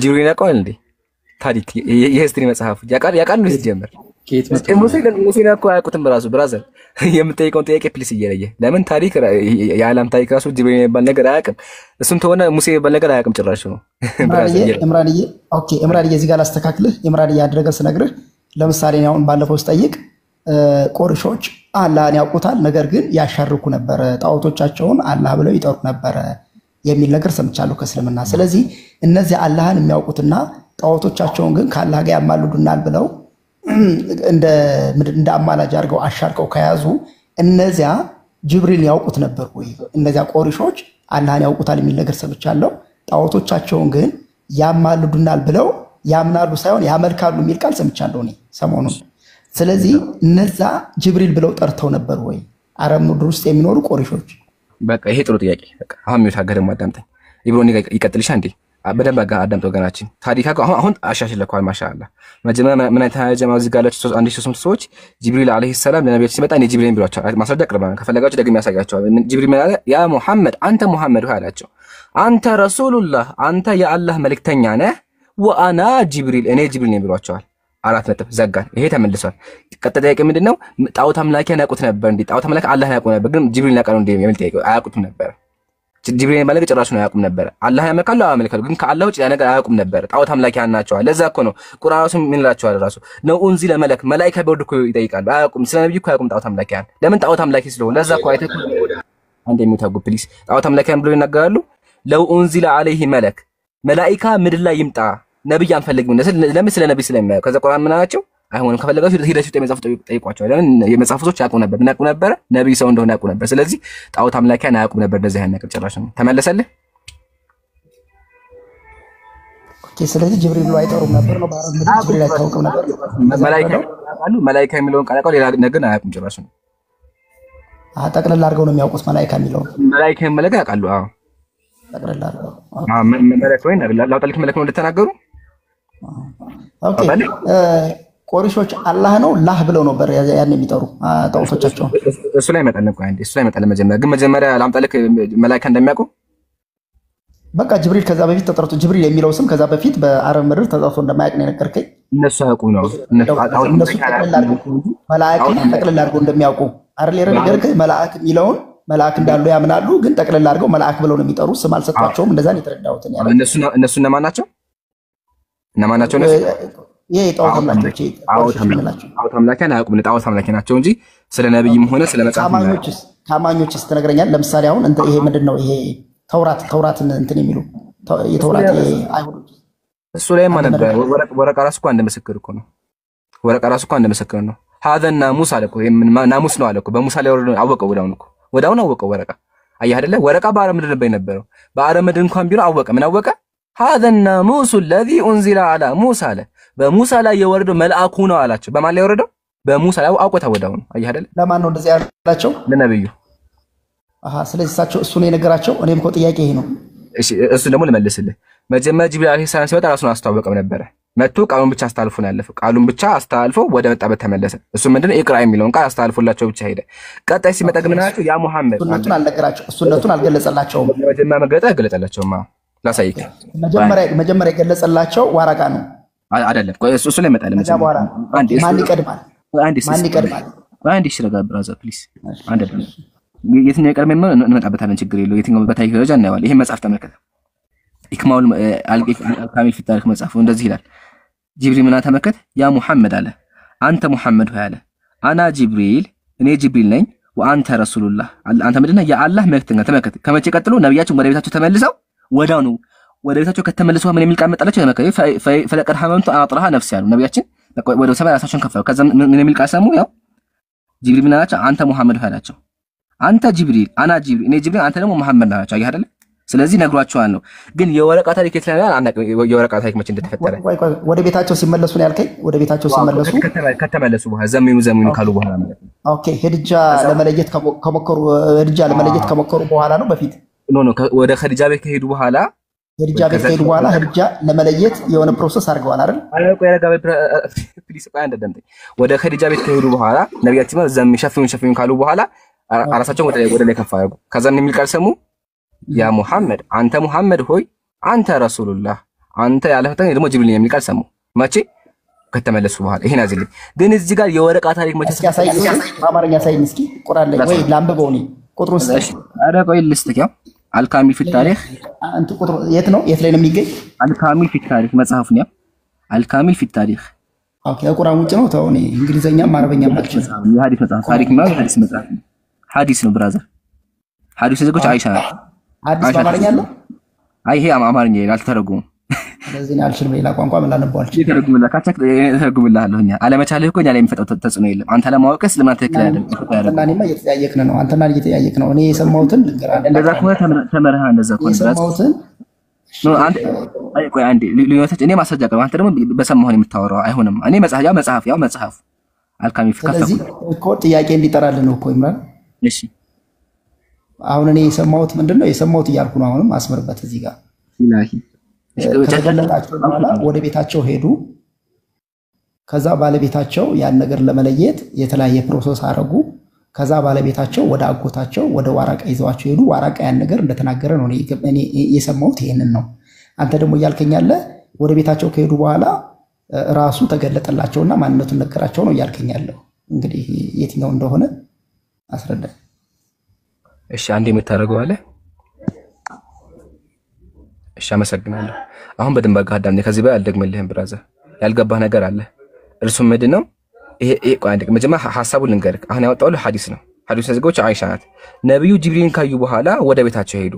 ጅብሪል ያውቃል እንዴ? ታሪክ የሂስትሪ መጽሐፍ ያውቃል ነው ሲጀመር ሙሴ እኮ አያውቁትም። በራሱ ብራዘር የምጠይቀውን ጥያቄ ፕሊስ እየለየ ለምን ታሪክ የዓለም ታሪክ ራሱ ጅብሪል የሚባል ነገር አያውቅም። እሱም ተሆነ ሙሴ የሚባል ነገር አያውቅም ጭራሽ ነው። ኢምራንዬ ኦኬ ኢምራንዬ እዚህ ጋር ላስተካክልህ። ኢምራንዬ ያደረገ ስነግርህ ለምሳሌ ነው አሁን ባለፈው ስጠይቅ ቆርሾች አላህን ያውቁታል፣ ነገር ግን ያሻርኩ ነበረ፣ ጣዖቶቻቸውን አላህ ብለው ይጠሩ ነበረ የሚል ነገር ሰምቻለሁ ከእስልምና። ስለዚህ እነዚህ አላህን የሚያውቁትና ጣዖቶቻቸውን ግን ከአላህ ጋር ያማልዱናል ብለው እንደ አማላጅ አድርገው አሻርከው ከያዙ እነዚያ ጅብሪል ያውቁት ነበር ወይ? እነዚያ ቆሪሾች አላህን ያውቁታል የሚል ነገር ሰምቻለሁ። ጣዖቶቻቸውን ግን ያማልዱናል ብለው ያምናሉ ሳይሆን ያመልካሉ የሚል ቃል ሰምቻለሁ እኔ ሰሞኑን። ስለዚህ እነዛ ጅብሪል ብለው ጠርተው ነበር ወይ አረብ ምድር ውስጥ የሚኖሩ ቆሪሾች? በቃ ይሄ ጥሩ ጥያቄ። በቃ አሁን ሚውት አገደም አዳምጠኝ። ኢብሮኒ ይቀጥልሽ አንዴ በደንብ አዳምጥ ወገናችን። ታሪካው አሁን አሻሽለኳል ማሻአላ። መጀመሪያ ምን አይነት ሀጀማ እዚህ ጋር ያላችሁ 1300 ሰዎች ጅብሪል አለይሂ ሰላም ለነብዩ ሲመጣ እኔ ጅብሪል ቢሏቸው ማስረጃ አቅርበናል። ከፈለጋችሁ ደግሞ ያሳያቸዋል። ጅብሪል ምን አለ? ያ ሙሐመድ አንተ ሙሐመድ ሆይ አላቸው። አንተ ረሱሉላህ አንተ የአላህ መልእክተኛ ነህ። ወአና ጅብሪል እኔ ጅብሪል ነኝ ብሏቸዋል። 4 ነጥብ ዘጋን። ይሄ ተመልሷል። ቀጣይ ጥያቄ ምንድነው? ጣዖት አምላኪያን ያውቁት ነበር እንዴ? ጣዖት አምላኪ አላህን ያውቁ ነበር፣ ግን ጅብሪል ያውቃሉ እንዴ የሚል ጥያቄ። አያውቁትም ነበር። ጅብሪል ማለት ጭራሽ ነው አያውቁም ነበር። አላህ ያመልካሉ አያመልካሉ፣ ግን ከአላህ ውጭ ያ ነገር አያውቁም ነበር። ጣዖት አምላኪያን ናቸው። ለዛ እኮ ነው ቁርአን ራሱ ምን ይላቸዋል? ራሱ ነው ኡንዚለ መለክ መላእክት ቢወርዱ እኮ ይጠይቃሉ። አያውቁም። ስለ ነብዩ እኮ አያውቁም ጣዖት አምላኪያን። ለምን? ጣዖት አምላኪ ስለሆነ። ለዛ እኮ አይተኩ አንዴ የሚታጉ ፕሊስ ጣዖት አምላኪያን ብለው ይናገራሉ። ለው ኡንዚለ አለይሂ መለክ መላእክት ምድር ላይ ይምጣ ነብይ አንፈልግም ለምን ስለ ነብይ ስለሚያውቁ ከዛ ቁርአን ምን አላቸው አይሆንም ከፈለጋችሁ ሄዳችሁ የመጽሐፍ ጠይቋቸው ለምን የመጽሐፍ ሰዎች ያውቁ ነበር ምናውቁ ነበር ነብይ ሰው እንደሆነ ያውቁ ነበር ስለዚህ ጣዖት አምላኪያን አያውቁም ነበር እንደዚህ አይነት ነገር ጭራሽ ነው ተመለሰልህ ኦኬ ስለዚህ ጅብሪል ላይ አይጠሩም ነበር ነው ባረም ጅብሪል አይታወቅም ነበር መላእክት የሚለውን ቃል አውቀው ሌላ ነገር አያውቁም ጭራሽ ነው ጠቅለል አድርገው ነው የሚያውቁት መላእክት የሚለውን መላእክት የሚለውን ያውቃሉ አዎ ጠቅለል አድርገው መላእክት ወይ ላውጣልክ መላእክት ነው እንደተናገሩ ኦኬ ቆሪሾች አላህ ነው ላህ ብለው ነበር ያን የሚጠሩ ጣዖቶቻቸው እሱ ላይ መጣል ነው አንዴ እሱ ላይ መጣል መጀመሪያ ላምጣልክ መላእክት እንደሚያውቁ በቃ ጅብሪል ከዛ በፊት ተጠርቶ ጅብሪል የሚለው ስም ከዛ በፊት በአረብ ምድር ተጠርቶ እንደማያውቅ ነው የነገርከኝ እነሱ ያውቁ ነው እነሱ መላእክት ጠቅለል አድርገው እንደሚያውቁ አይደል የነገርከኝ መላእክት የሚለውን መልአክ እንዳሉ ያምናሉ ግን ጠቅለል አድርገው መልአክ ብለው ነው የሚጠሩ ስም አልሰጣቸውም እንደዛ ነው የተረዳሁት ያለው እነሱ እነማን ናቸው ይሄ ጣዖት አምላኪያን አያውቁም ጣዖት አምላኪ ናቸው እንጂ ስለ ነብይም ሆነ ስለ መጽሐፍ ታማኞችስ ትነግረኛለህ ለምሳሌ አሁን ይሄ ምንድነው ይሄ ተውራትን እንትን የሚሉ የተውራት አይሁዶች እሱ ላይ ማን ነበር ወረቀ ራሱ እኮ አንድ ምስክር እኮ ነው ወረቀ ራሱ እኮ አንድ ምስክር ነው ሀዘና ሙሳ አለ እኮ ናሙስ ነው አለ እኮ በሙሳ ላይ አወቀው ወዳውን አወቀው ወረቀ አየህ አይደለ ወረቀ በአረብ ምድር ነበር የነበረው በአረብ ምድር እንኳን ቢሆን አወቀ ምን አወቀ ሀዘና ሙሱ الذي انزل على موسى አለ በሙሳ ላይ የወረደው መልአኩ ነው አላቸው በማን ላይ የወረደው በሙሳ ላይ አውቆታ ወዳውን አየህ አይደለ ለማን ነው እንደዚህ ያላቸው ለነብዩ ስለዚህ እሳቸው እሱ ነው የነገራቸው እኔም እኮ ጥያቄ ይሄ ነው እሺ እሱ ደግሞ ልመልስልህ መጀመሪያ ጅብሪል አለይሂ ሰላም ሲወጣ ራሱን አስተዋወቀም ነበር መጥቶ ቃሉን ብቻ አስተላልፎ ነው ያለፈው ቃሉን ብቻ አስተላልፎ ወደ መጣበት ተመለሰ እሱ ምንድነው ኢቅራ የሚለውን ቃል አስተላልፎላቸው ብቻ ሄደ ቀጣይ ሲመጣ ግን ምናቸው ያ ሙሐመድ ሱነቱን አልነገራቸው ሱነቱን አልገለጸላቸውም መጀመሪያ መገለጽ አልገለጸላቸውም ላሳይክ መጀመሪያ የገለጸላቸው ዋራቃ ነው አይደለም እሱ ላይ መጣለ መጀመሪያ ማን ይቀድማል አንዴ ሽረጋ ብራዘር ፕሊዝ አንዴ የትኛው ቀርመን ነው እንመጣበታለን ችግር የለው የትኛው በታሪክ ደረጃ እናየዋለን ይሄ መጽሐፍ ተመልከተ ኢክማኡል አልካሚል في التاريخ መጽሐፉ እንደዚህ ይላል ጅብሪል ምን ተመልከተ ያ ሙሐመድ አለ አንተ ሙሐመድ ሆይ አለ አና ጅብሪል እኔ ጅብሪል ነኝ ወአንተ ረሱሉላህ አንተ ምንድነው የአላህ መልእክተኛ ተመልከተ ከመቼ ቀጥሎ ነብያችን ወደ ቤታቸው ተመልሰው ወዳው ነው ወደ ቤታቸው ከተመለሱ ምን የሚል ቃል መጣላቸው ተመልከተ ፈለቀድ ሐመምቱ አጥራሃ ነፍስ ያሉ ነብያችን ወደ ሰማይ ራሳቸውን ከፈሉ ከዛ ምን የሚል ቃል ሰሙ ያው ጅብሪል ምን አላቸው አንተ ሙሐመድ ሆይ አላቸው አንተ ጅብሪል አና ጅብሪል እኔ ጅብሪል አንተ ደግሞ መሐመድ ናቸው አይ አይደለ ስለዚህ ነግሯቸዋል ነው ግን የወረቃ ታሪክ የተላለ የወረቃ ታሪክ መቼ እንደተፈጠረ ወደ ቤታቸው ሲመለሱ ነው ያልከኝ ወደ ቤታቸው ሲመለሱ ከተመለሱ በኋላ ዘመኑ ካሉ በኋላ ማለት ነው ኦኬ ሄድጃ ለመለየት ከሞከሩ በኋላ ነው በፊት ኖ ወደ ኸዲጃ ቤት ከሄዱ በኋላ ኸዲጃ ለመለየት የሆነ ፕሮሰስ አድርገዋል አይደል አለቆ ያረጋበ ፕሊስ ቆይ እንደደምጠኝ ወደ ኸዲጃ ቤት ከሄዱ በኋላ ነብያችን ሸፍኑን ካሉ በኋላ ራሳቸው ወደ ላይ ከፍ አደረጉ ከዛ ምን የሚል ቃል ሰሙ ያ ሙሐመድ አንተ ሙሐመድ ሆይ አንተ ረሱሉላህ አንተ ያለፈተን ደግሞ ጅብሪል የሚል ቃል ሰሙ መቼ ከተመለሱ በኋላ ይሄን አዝልኝ ግን እዚህ ጋር የወረቃ ታሪክ መቼ በአማርኛ ሳይን እስኪ ቁርአን ላይ ወይ ላምበው ነው ቁጥሩን አረ ቆይ ልስጥክ ያው አልካሚል في التاريخ አንተ ቁጥሩ የት ላይ ነው የሚገኝ አልካሚል في التاريخ መጽሐፍ ነው አልካሚል في التاريخ ኦኬ ቁርአን ውጭ ነው ተው እኔ እንግሊዘኛም አረበኛም አልችልም የሐዲስ መጽሐፍ ታሪክ ማለት ሐዲስ መጽሐፍ ሐዲስ ነው ብራዘር ሐዲስ ዘጎች አይሻ ሐዲስ በአማርኛ አለ አይ ይሄ አማርኛ አልተረጉም ስለዚህ ነው አልችልም ሌላ ቋንቋ መላነበው አልችልም ይተረጉምልህ ካቻክ ተረጉምልሃለሁኛ አለመቻልህ እኮ እኛ ላይ የሚፈጠው ተጽዕኖ የለም አንተ ለማወቅስ ለምን ትክክል አይደለም አንተናኒማ እየተጠያየቅን ነው አንተና እየተጠያየቅ ነው እኔ የሰማሁትን ልንገርህ እንደዛ ከሆነ ተመረሃ እንደዛ ከሆነ የሰማሁትን ነው አንተ አይ ቆይ አንዴ ልዩነቶች እኔ ማስረጃ ቀርብ አንተ ደግሞ በሰማሁን የምታወራው አይሆንም እኔ መጽሐፍ አልካሚ ፍካታ እኮ ጥያቄ እንዲጠራልህ ነው እኮ ይምራል እሺ አሁን እኔ የሰማሁት ምንድነው የሰማሁት እያልኩ ነው አሁንም አስመርበት እዚህ ጋር ኢላሂ ከተገለጣቸው በኋላ ወደ ቤታቸው ሄዱ ከዛ ባለቤታቸው ያን ነገር ለመለየት የተለያየ ፕሮሰስ አረጉ ከዛ ባለቤታቸው ወደ አጎታቸው ወደ ዋራቃ ይዘዋቸው ሄዱ ዋራቃ ያን ነገር እንደተናገረ ነው እኔ የሰማሁት ይሄንን ነው አንተ ደግሞ እያልከኛለ ወደ ቤታቸው ከሄዱ በኋላ ራሱ ተገለጠላቸውና ማንነቱን ነገራቸው ነው እያልከኛለሁ እንግዲህ የትኛው እንደሆነ አስረዳኝ እሺ አንዴ የምታደርገው አለ እሺ አመሰግናለሁ አሁን በደንብ አጋዳም ከዚህ በላይ አልደግምልህም ብራዘር ያልገባህ ነገር አለ እርሱ ምንድነው ይሄ ቆይ አንዴ መጀመሪያ ሐሳቡን ልንገርክ አሁን ያወጣው ሐዲስ ነው ሐዲስ ዘጎች አይሻ ናት ነብዩ ጅብሪልን ካዩ በኋላ ወደ ቤታቸው ሄዱ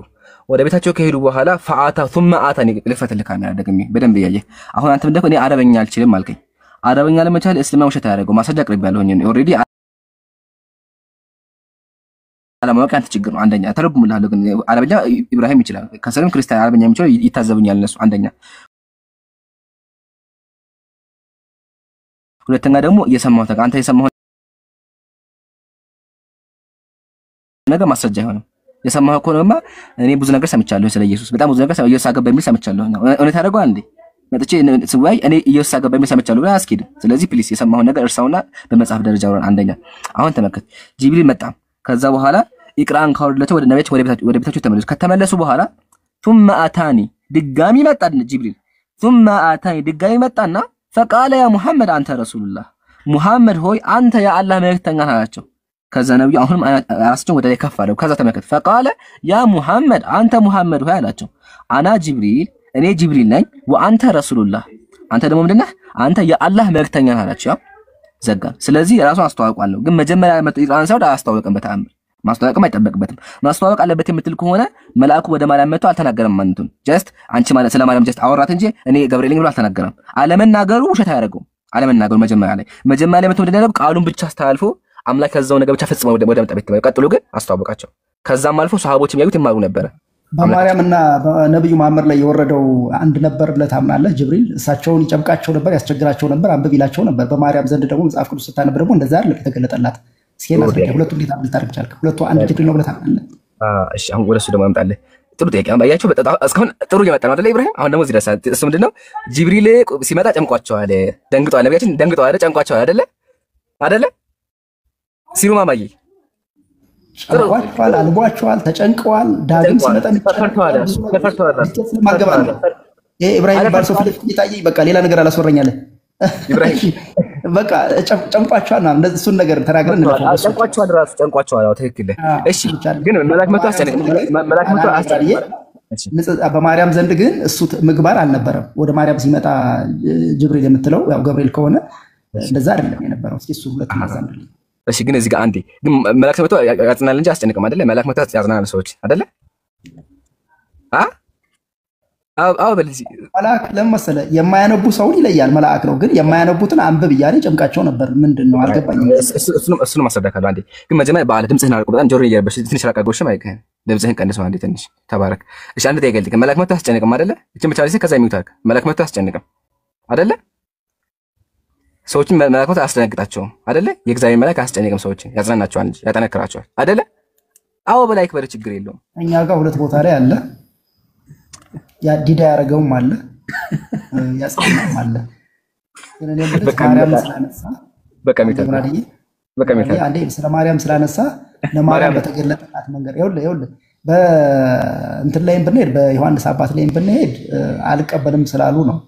ወደ ቤታቸው ከሄዱ በኋላ ፈአታ ثم አታኒ ልክፈትልህ ካሜራ ደግሜ በደንብ እያየህ አሁን አንተም ደግሞ እኔ አረበኛ አልችልም አልከኝ። አረበኛ ለመቻል እስልምና ውሸት አያደርገው ማስረጃ አቅርቤያለሁኝ ኦልሬዲ አለማወቅ አንተ ችግር ነው። አንደኛ ተረጉምልሃለሁ ግን አረበኛ ኢብራሂም ይችላል ከሰለም ክርስቲያን አረበኛ የሚችለው ይታዘቡኛል እነሱ አንደኛ። ሁለተኛ ደግሞ የሰማሁት አንተ የሰማሁት ነገር ማስረጃ አይሆንም። የሰማኸው ከሆነማ እኔ ብዙ ነገር ሰምቻለሁ ስለ ኢየሱስ በጣም ብዙ ነገር ኢየሱስ አገባ በሚል ሰምቻለሁ። እውነት አደረገው አንዴ መጥቼ ስዋይ እኔ ኢየሱስ አገባ በሚል ሰምቻለሁ ብለህ አስኪድ። ስለዚህ ፕሊስ የሰማኸው ነገር እርሳውና በመጽሐፍ ደረጃ አውራን። አንደኛ አሁን ተመከት ጂብሪል መጣ። ከዛ በኋላ ኢቅራን ካወረደላቸው ወደ ነቢያቸው ወደ ቤታቸው ተመለሱ። ከተመለሱ በኋላ ثم አታኒ ድጋሚ መጣ ጂብሪል ثم አታኒ ድጋሚ መጣና فقال يا محمد አንተ ረሱሉላህ ሙሐመድ ሆይ አንተ የአላህ መልእክተኛ ነህ አላቸው። ከዛ ነብዩ አሁንም ራሳቸውን ወደ ላይ ከፍ አለው። ከዛ ተመከተ فقال يا محمد አንተ ሙሐመድ ሆይ አላቸው። አና ጅብሪል እኔ ጅብሪል ነኝ ወአንተ ረሱሉላህ አንተ ደግሞ ምንድነህ አንተ የአላህ መልእክተኛ ነህ አላቸው። ዘጋ። ስለዚህ ራሱን አስተዋውቋል። ግን መጀመሪያ ኢቅራን ሳውድ አስተዋወቀን በተአምር ማስተዋወቅም አይጠበቅበትም። ማስተዋወቅ አለበት የምትል ከሆነ መልአኩ ወደ ማርያም መጥቶ አልተናገረም ማንቱን ጀስት አንቺ ማለት ስለ ማርያም ጀስት አወራት እንጂ እኔ ገብርኤል ነኝ ብሎ አልተናገረም። አለመናገሩ ውሸት አያደርገውም። አለመናገሩ መጀመሪያ ላይ መጥቶ እንደነበር ቃሉን ብቻ አስተላልፎ አምላክ ከዛው ነገር ብቻ ፈጽመው ወደ መጣበት ተባለ። ቀጥሎ ግን አስተዋወቃቸው። ከዛም አልፎ ሰሃቦች የሚያዩት ይማሩ ነበር። በማርያምና በነብዩ መሐመድ ላይ የወረደው አንድ ነበር ብለህ ታምናለህ? ጅብሪል እሳቸውን ይጨምቃቸው ነበር፣ ያስቸግራቸው ነበር፣ አንብብ ይላቸው ነበር። በማርያም ዘንድ ደግሞ መጽሐፍ ቅዱስ ስታነብ ደግሞ እንደዛ አይደለም የተገለጠላት። እስኪና ሁለቱ እንዴት አብልታርክ ቻልክ? ሁለቱ አንድ ጅብሪል ነው ብለህ ታምናለህ? እሺ አሁን ወደሱ ደግሞ አምጣለህ። ጥሩ ጥያቄ አያችሁ። በጣም እስካሁን ጥሩ እየመጣ ነው አይደል ኢብራሂም? አሁን ደግሞ እዚህ ደርሳል። እሱ ምንድነው ጅብሪል ሲመጣ ጨምቋቸዋል፣ ደንግጠዋል። ነቢያችን ደንግጠዋል፣ ጨምቋቸዋል አይደለ ሲሉ ማማዬ ጨምቋቸዋል፣ አልቧቸዋል፣ ተጨንቀዋል። ዳግም ሲመጣ ተፈርተዋል። ይሄ ኢብራሂም ባልሶ ፊት ይታየኝ። በቃ ሌላ ነገር አላስወራኛለህ ኢብራሂም በቃ ጨምቋቸዋል ነው እንደዚህ እሱን ነገር ተናግረን እንለፈው። ጨምቋቸዋል ራሱ ጨምቋቸዋል። አዎ ትክክል። እሺ ግን መላክ መጥቶ አስጨነቀ። በማርያም ዘንድ ግን እሱ ምግባር አልነበረም። ወደ ማርያም ሲመጣ ጅብሪል የምትለው ያው ገብርኤል ከሆነ እንደዛ አይደለም የነበረው። እስኪ እሱ ሁለት ማዛንድልኝ። እሺ ግን እዚህ ጋር አንዴ ግን መላክ መጥቶ ያጽናናል እንጂ አስጨነቀም አይደለ? መላክ መጥቶ ያጽናናል ሰዎች አይደለ? አዎ በልዚ መልአክ ለምን መሰለህ የማያነቡ ሰውን ይለያል። መልአክ ነው ግን የማያነቡትን አንብብ እያለ ጨምቃቸው ነበር። ምንድነው አልገባኝም። እሱንም ማስረዳካለሁ። አንዴ ግን መጀመሪያ በአለ ድምፅህን አልቆ በጣም ጆሮ እየረበሽ ትንሽ ራቃጎሽም አይከን ድምፅህን ቀንሰው አንዴ ትንሽ ተባረክ። እሺ አንዴ ታይገልጥ መላክ መጥቶ አስጨነቀም አይደለ? እቺም ብቻ ከዛ የሚውታክ መላክ መጥቶ አስጨነቀም አይደለ? ሰዎችን መላክ መጥቶ አያስደነግጣቸውም አይደለ? የእግዚአብሔር መላክ አያስጨነቅም። ሰዎችን ያጽናናቸዋል እንጂ ያጠነክራቸዋል አይደለ? አዎ በላይ ክበር ችግር የለውም። እኛ ጋር ሁለት ቦታ ላይ አለ። ያ ዲዳ ያረገውም አለ ያጽናናም አለ። ማርያም ስላነሳ አንዴ ስለ ማርያም ስላነሳ ለማርያም በተገለጠላት መንገድ ይኸውልህ በእንትን ላይም ብንሄድ በዮሐንስ አባት ላይም ብንሄድ አልቀበልም ስላሉ ነው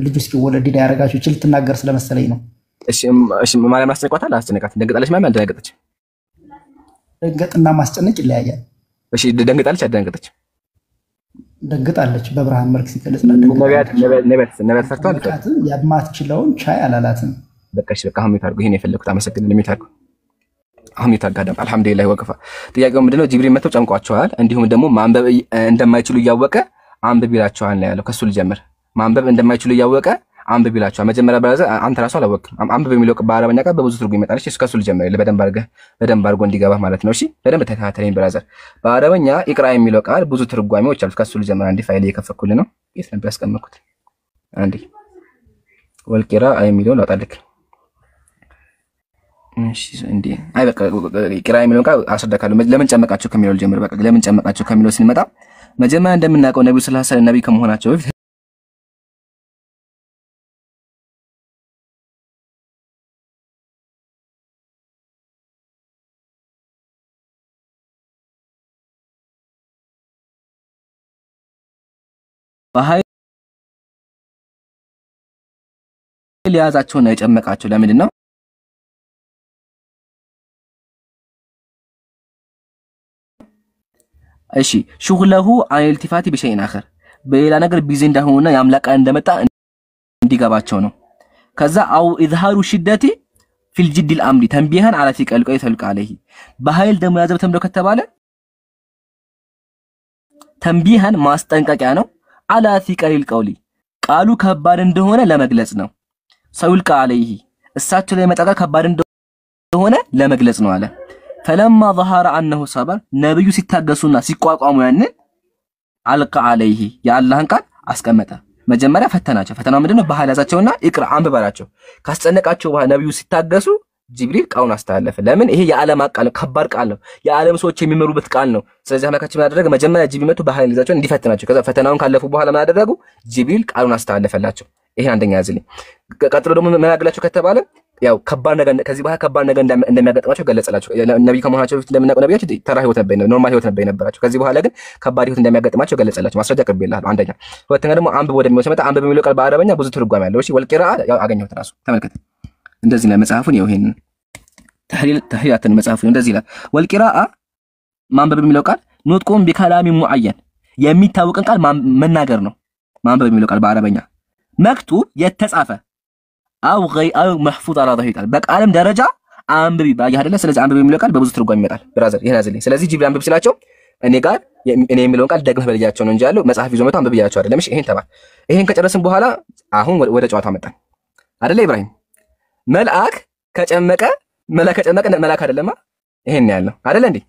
ልጁ እስኪወለድ ዲዳ ያረጋችሁ ይችል ትናገር ስለመሰለኝ ነው። እሺ ማርያም አስጨነቋታል? አስጨነቃት? ደንግጣለች? ማርያም አልደነገጠች? ደንገጥና ማስጨነቅ ይለያያል። እሺ ደንግጣለች? አልደነገጠች? ደንግጣለች። በብርሃን መልክ ሲገለጽና ነቢያት ፈርተዋል። የማትችለውን ቻይ አላላትም። በቃ አሁን የታርጉ ይሄን የፈለኩት አመሰግናለሁ። የሚታርጉ አሁን የታጋደም አልሐምዱሊላህ ወቀፋ። ጥያቄው ምንድነው? ጅብሪል መጥቶ ጨምቋቸዋል። እንዲሁም ደግሞ ማንበብ እንደማይችሉ እያወቀ አንብብ ይላቸዋል ነው ያለው። ከሱ ልጀምር። ማንበብ እንደማይችሉ እያወቀ አንብብ ይላቸዋል። መጀመሪያ ብራዘር አንተ ራስህ አላወቅም። አንብብ የሚለው በአረበኛ ቃል በብዙ ትርጉም ይመጣል። እሺ ከሱ ልጀምር በደንብ አድርጎ እንዲገባህ ማለት ነው። እሺ በደንብ ተከታተለኝ ብራዘር። በአረበኛ ኢቅራ የሚለው ቃል ብዙ ትርጓሜዎች አሉት። ከሱ ልጀምር። አንዴ ፋይል እየከፈትኩልህ ነው። የት ነበር ያስቀመጥኩት? አንዴ ወልቂራ የሚለውን ላውጣልህ። እሺ እንዴ አይ በቃ ኢቅራ የሚለውን ቃል አስረዳካለሁ። ለምን ጨመቃቸው ከሚለው ልጀምር። በቃ ለምን ጨመቃቸው ከሚለው ስንመጣ መጀመሪያ እንደምናውቀው ነብዩ ሰለላሁ ዐለይሂ ወሰለም ነብይ ከመሆናቸው በፊት በኃይል ሊያዛቸውና የጨመቃቸው ለምንድን ነው? እሺ ሹግለሁ አልቲፋቲ በሸይን አኸር በሌላ ነገር ቢዚ እንዳሆነና ያምላቃ እንደመጣ እንዲገባቸው ነው። ከዛ አው ኢዝሃሩ ሽደቲ ፊል ጅድ الامر ተንቢሃን አላቲ ቀልቀይ ተልቃለህ በኃይል ደሞ ያዘብ ተምዶ ከተባለ ተንቢሃን ማስጠንቀቂያ ነው። አላ ቲቀሊል ቀውሊ ቃሉ ከባድ እንደሆነ ለመግለጽ ነው። ሰውልቃ አለይሂ እሳቸው ላይ መጣቃ ከባድ እንደሆነ ለመግለጽ ነው አለ። ፈለማ ظهر انه صبر ነብዩ ሲታገሱና ሲቋቋሙ ያንን አልቃ አለይሂ የአላህን ቃል አስቀመጠ። መጀመሪያ ፈተናቸው። ፈተናው ምንድነው? ባህል ያዛቸውና ይቅራ አንብባላቸው። ካስጨነቃቸው በኋላ ነብዩ ሲታገሱ ጅብሪል ቃሉን አስተላለፈ። ለምን? ይሄ የዓለም ቃል ነው፣ ከባድ ቃል ነው፣ የዓለም ሰዎች የሚመሩበት ቃል ነው። ስለዚህ አምላካችን ያደረገ መጀመሪያ ጅብሪል መጥቶ ባህል ይዛቸው እንዲፈትናቸው፣ ከዛ ፈተናውን ካለፉ በኋላ ምን አደረጉ? ጅብሪል ቃሉን አስተላለፈላቸው። ይሄ አንደኛ ያዝልኝ። ቀጥሎ ደግሞ ምን ያገላቸው ከተባለ ያው ከባድ ነገር ከዚህ በኋላ ከባድ ነገር እንደሚያጋጥማቸው ገለጸላቸው። ነብይ ከመሆናቸው በፊት እንደምናውቀው ነብያች ተራ ህይወት ነበር፣ ኖርማል ህይወት ነበር የነበራቸው። ከዚህ በኋላ ግን ከባድ ህይወት እንደሚያጋጥማቸው ገለጸላቸው። ማስረጃ ቅርቤልሃለሁ። አንደኛ። ሁለተኛ ደግሞ አንብብ ወደሚለው ሲመጣ አንብብ የሚለው ቃል በአረበኛ ብዙ ትርጓሜ ያለው። እሺ ወልቂራአ ያው አገኘሁት ራሱ ተመልከት። እንደዚህ ላይ መጽሐፉን ይሄው ይሄን ተህሪያትን መጽሐፉን እንደዚህ ይላል። ወልቂራአ ማንበብ የሚለው ቃል ኑጥቁን ቢከላሚ ሙአየን የሚታወቅን ቃል መናገር ነው። ማንበብ የሚለው ቃል በአረበኛ መክቱብ የተጻፈ አው መህፉዝ አላ ظهير ቃል በቃልም ደረጃ አንብብ ይባል አይደለ? ስለዚህ አንብብ የሚለው ቃል በብዙ ትርጓሜ ይመጣል። ብራዘር ይሄን ያዝልኝ። ስለዚህ ጅብሪል አንብብ ሲላቸው እኔ ጋር እኔ የሚለውን ቃል ደግመህ በልያቸው ነው እንጂ ያለው መጽሐፍ ይዞ መጣ አንብብ ይላቸው አይደለም። እሺ ይሄን ተባል። ይሄን ከጨረስን በኋላ አሁን ወደ ጨዋታ መጣን አይደለ? ኢብራሂም መልአክ ከጨመቀ መልአክ አይደለማ? ይሄን ያለው አይደለ እንዴ?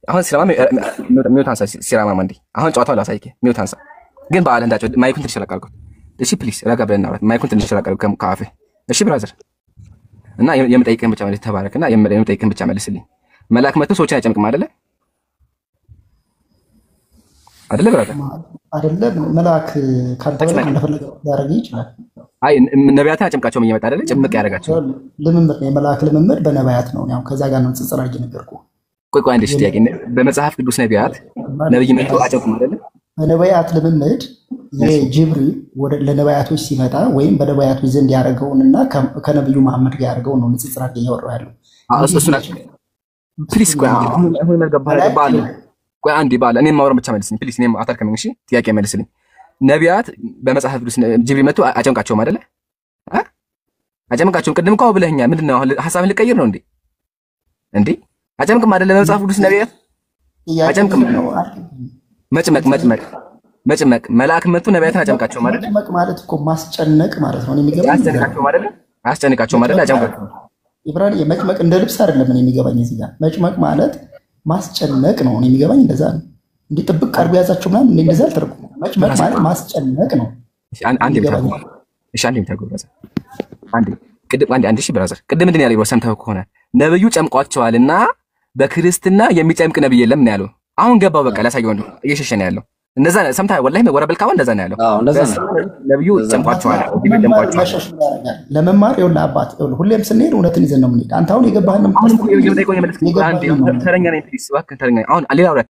አሁን ሲራማ ሚውት አንሳ። ሲራማ እንዴ አሁን ጨዋታው ላሳይክ። ሚውት አንሳ ግን በአለ እንዳቸው ማይኩን ትንሽ ላቀርኩት። እሺ ፕሊዝ ረጋ ብለን እናውራ። ማይኩን ትንሽ ላቀርኩት ከአፌ። እሺ ብራዘር እና የምጠይቅህን ብቻ መልስ ተባረክና የምጠይቅህን ብቻ መልስልኝ። መልአክ መጥቶ ሰዎችን አይጨምቅም አይደለ? አይደለ ብራዘር? አይደለ መልአክ ካንተ በላይ እንደፈለገ ያደርግ ይችላል። አይ ነቢያትን አጨምቃቸውም እየመጣ አይደለ? ጭምቅ ያደርጋቸው ልምምድ ነው። የመልአክ ልምምድ በነቢያት ነው። ያው ከዛ ጋር ነው ጽጽር አድርጌ ነገርኩህ። ቆይ አንዴ ጥያቄ። በመጽሐፍ ቅዱስ ነቢያት ነብይ መጥቶ አጨምቁም አይደለ? በነቢያት ልምምድ የጅብሪል ወደ ለነቢያቶች ሲመጣ ወይም በነቢያቶች ዘንድ ያደረገውንና ከነብዩ መሐመድ ጋር ያደረገውን ነው ንጽጽር አድርጌ እያወራሁ ያለው። እሱ ናቸው። ፕሊስ ቆይ አሁን መልገባለ ቆይ አንዴ ባለ እኔም ማውራት ብቻ መልስልኝ ፕሊስ። እኔም አታልከኝ። እሺ ጥያቄ መልስልኝ። ነቢያት በመጽሐፍ ቅዱስ ጅብሪል መጥቶ አጨምቃቸውም አይደለ? አጨምቃቸውም ቅድም እኮ ብለኸኛል። ምንድነው አሁን ሐሳብን ልቀይር ነው እንዴ? እንዴ አጨምቅም አይደለ? በመጽሐፍ ቅዱስ ነቢያት አጨምቅም ነው። መጭመቅ መልአክ መጥቶ ነቢያትን አጨምቃቸው ማለት መጭመቅ ማለት እኮ ማስጨነቅ ማለት ነው። የሚገባኝ አስጨንቃቸው ማለት አስጨንቃቸው ማለት አጨምቃቸው። ኢብራሂም መጭመቅ እንደ ልብስ አይደለም። እኔ የሚገባኝ እዚህ ጋር መጭመቅ ማለት ማስጨነቅ ነው። እኔ የሚገባኝ እንደዛ ነው። እንዴ ጥብቅ ቀርቦ ያዛቸው ምናምን እንደዛ አልተረኩም። መጭመቅ ማለት ማስጨነቅ ነው። አንዴ ብታጎ ብራዘር አንዴ እሺ ብራዘር ቅድም ምንድን ያለው ሰምተው ከሆነ ነብዩ ጨምቋቸዋልና በክርስትና የሚጨምቅ ነብይ የለም ነው ያለው። አሁን ገባው በቃ ላሳየው ነው እየሸሸ ነው ያለው። እንደዛ ሰምታ ወላሂ ወረበልካው እንደዛ ነው ያለው። እንደዛ ነብዩ ጨምቋቸዋል ለመማር ይኸውልህ አባት ይኸውልህ ሁሌም ስንሄድ እውነትን ይዘን ነው የምንሄድ። አንተ አሁን የገባህን ነው። አሁን እኮ የምጠይቀው የመለስክ አንዴ ተረኛ ነኝ ፕሊስ እባክህ ተረኛ። አሁን ሌላ